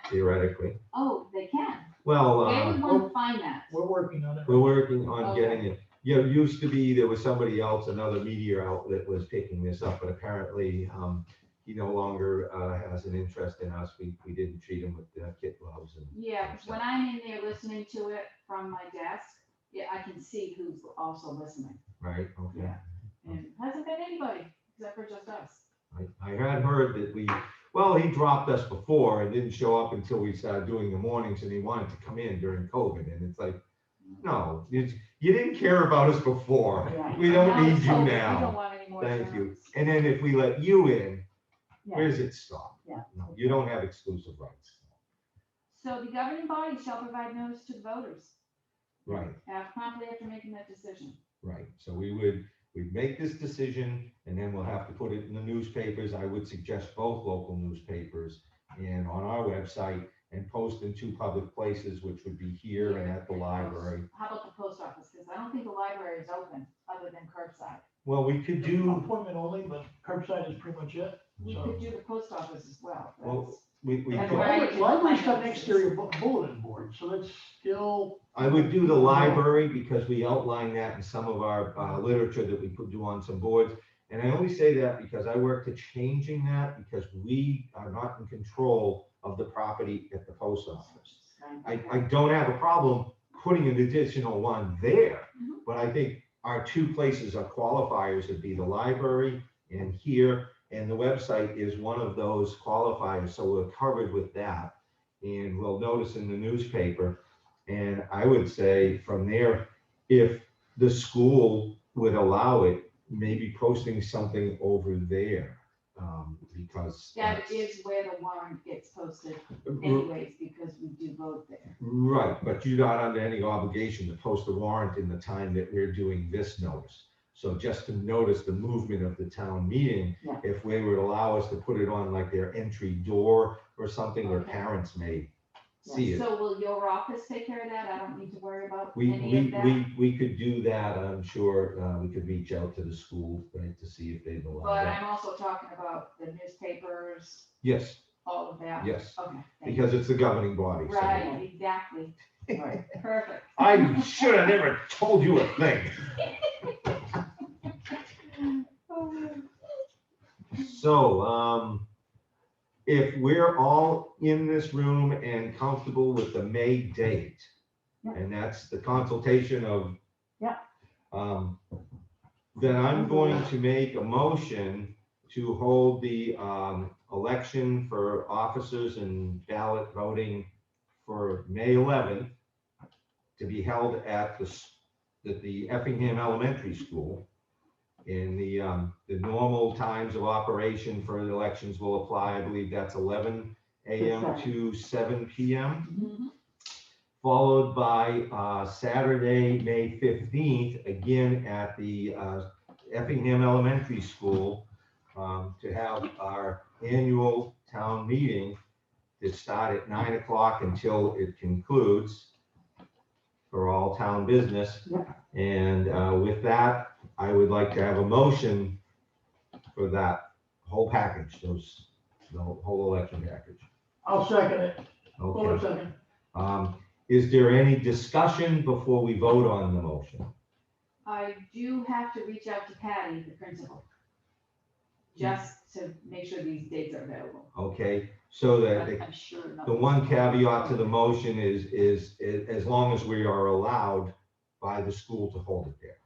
theoretically. Oh, they can. Well, Where would one find that? We're working on it. we're working on Okay. getting it. Yeah, it used to be, there was somebody else, another media outlet was picking this up, but apparently, he no longer, has an interest in us. We didn't treat him with kid gloves and. Yeah, because when I'm in there listening to it from my desk, yeah, I can see who's also listening. Right, okay. Yeah. And hasn't been anybody except for just us. I had heard that he dropped us before and didn't show up until we started doing the mornings, and he wanted to come in during COVID, and it's like, no, you didn't care about us before. Yeah. We don't Now need it's you over. We now. don't want any more Thank you. terms. And then if we let you in, Yeah. where does it stop? Yeah. No, you don't have exclusive rights. So the governing body shall provide notice to the voters Right, promptly after making that decision. right. So we would we make this decision, and then we'll have to put it in the newspapers. I would suggest both local newspapers and on our website, and post in 2 public places, which would be here and at the library. How about the post office? Because I don't think the library is open other than curbside. Well, we could do, Appointment only, but curbside is pretty much it. We So- could do the post office as well. well, That's- we And could, the Right. library's got an exterior bulletin board, so that's still. I would do the library because we outline that in some of our literature that we could do on some boards. And I only say that because I work to changing that because we are not in control of the property at the post office. I don't have a problem putting an additional one there, Mhm. but I think our 2 places are qualifiers would be the library and here, and the website is one of those qualifiers, so we're covered with that. And we'll notice in the newspaper, and I would say from there, if the school would allow it, maybe posting something over there, because. That that's- is where the warrant gets posted anyways, because we do vote there. Right, but you're not under any obligation to post a warrant in the time that we're doing this notice. So just to notice the movement of the town meeting, Yeah. if they would allow us to put it on like their entry door or something where Okay. parents may see it. So will your office take care of that? I don't need to worry about We, any of that? we could do that, I'm sure, we could reach out to the school, right, to see if they'd allow But that. I'm also talking about the newspapers, Yes, all of that. yes, Okay. thank you. because it's the governing body. so- Right, exactly. Right. Perfect. I should have never told you a thing. So, if we're all in this room and comfortable with the May date, Yeah. and that's the consultation of. Yeah. Then I'm going to make a motion to hold the, election for officers and ballot voting for May 11th to be held at the Effingham Elementary School. And the normal times of operation for the elections will apply. I believe that's 11 a.m. to 7 p.m. Mhm. Followed by Saturday, May 15th, again at the Effingham Elementary School, to have our annual town meeting that start at 9 o'clock until it concludes for all town business. Yeah. And with that, I would like to have a motion for that whole package, the whole election package. I'll second it. Hold on a Okay. second. Is there any discussion before we vote on the motion? I do have to reach out to Patty, the principal, just to make sure these dates are available. Okay, so that But I'm sure the nothing. one caveat to the motion is as long as we are allowed by the school to hold it there.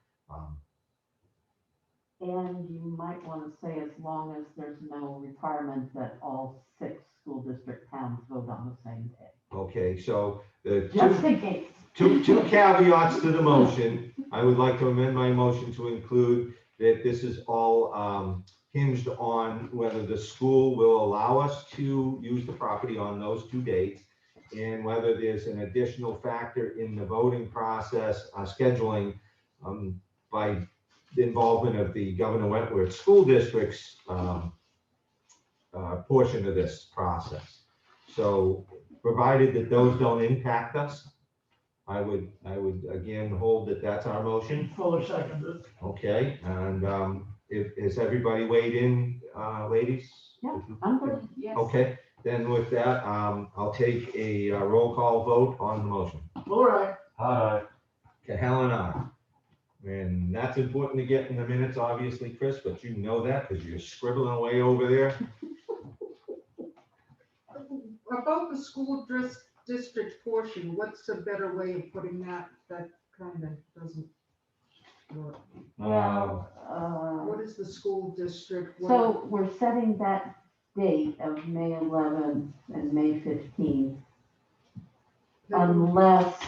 And you might want to say as long as there's no requirement that all 6 school district towns vote on the same day. Okay, so the Just in case. two caveats to the motion. I would like to amend my motion to include that this is all hinged on whether the school will allow us to use the property on those 2 dates, and whether there's an additional factor in the voting process, scheduling, by the involvement of the Governor Wentworth School District's portion of this process. So provided that those don't impact us, I would again hold that that's our motion. Fuller seconded. Okay, and has everybody weighed in, ladies? Yeah, I'm good. Yes. Okay, then with that, I'll take a roll call vote on the motion. All right. Okay, Helen, aye. And that's important to get in the minutes, obviously, Chris, but you know that because you're scribbling away over there. About the school district portion, what's a better way of putting that kind of doesn't work? Well, What is the school district? What- so we're setting that date of May 11th and May 15th unless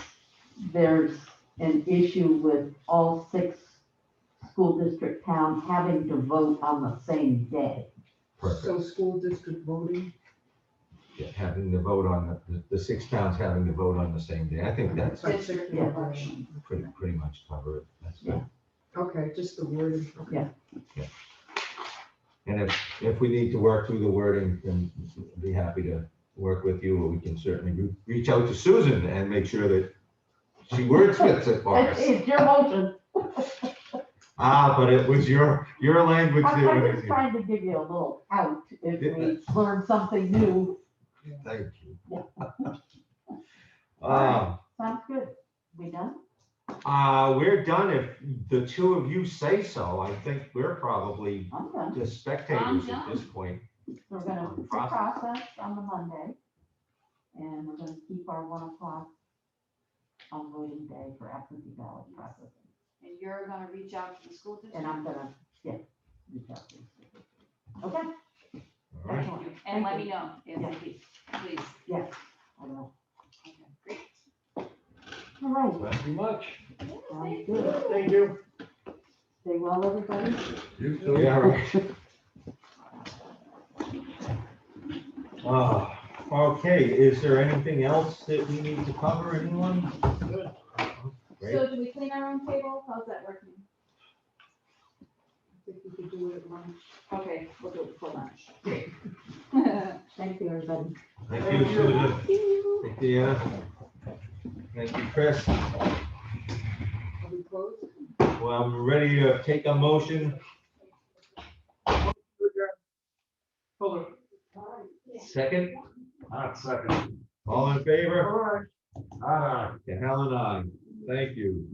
there's an issue with all 6 school district towns having to vote on the same day. Perfect. So school district voting? Yeah, having the vote on the 6 towns having to vote on the same day. I think that's Right. District Yeah. election. pretty much cover it. That's good. Okay, just the wording, okay. Yeah. And if we need to work through the wording, then I'd be happy to work with you, or we can certainly reach out to Susan and make sure that she wordsmiths it for us. It's your motion. But it was your language I'm there. just trying to give you a little out if we learn something new. Thank you. Sounds good. We done? We're done if the two of you say so. I think we're probably I'm done. just spectators at this point. We're gonna put the process on the Monday, and we're gonna keep our 1 o'clock on voting day for absentee ballot processing. And you're gonna reach out to the school district? And I'm gonna, reach out to you. Okay? All right. Excellent. And let Thank me you. know, if please. Yes, I will. Okay, great. All right. Thank you much. Sounds good. Thank you. Stay well, everybody. You too. Yeah, right. Okay, is there anything else that we need to cover, anyone? Good. Great. So do we clean our own table? How's that working? I think we could do it at lunch. Okay, we'll do it before lunch. Great. Thank you, everybody. Thank you, Susan. Thank you, Deanna. Thank you, Chris. Are we closed? Well, I'm ready to take a motion. Fuller. Second? Second. All in favor? Aye. Helen, aye. Thank you.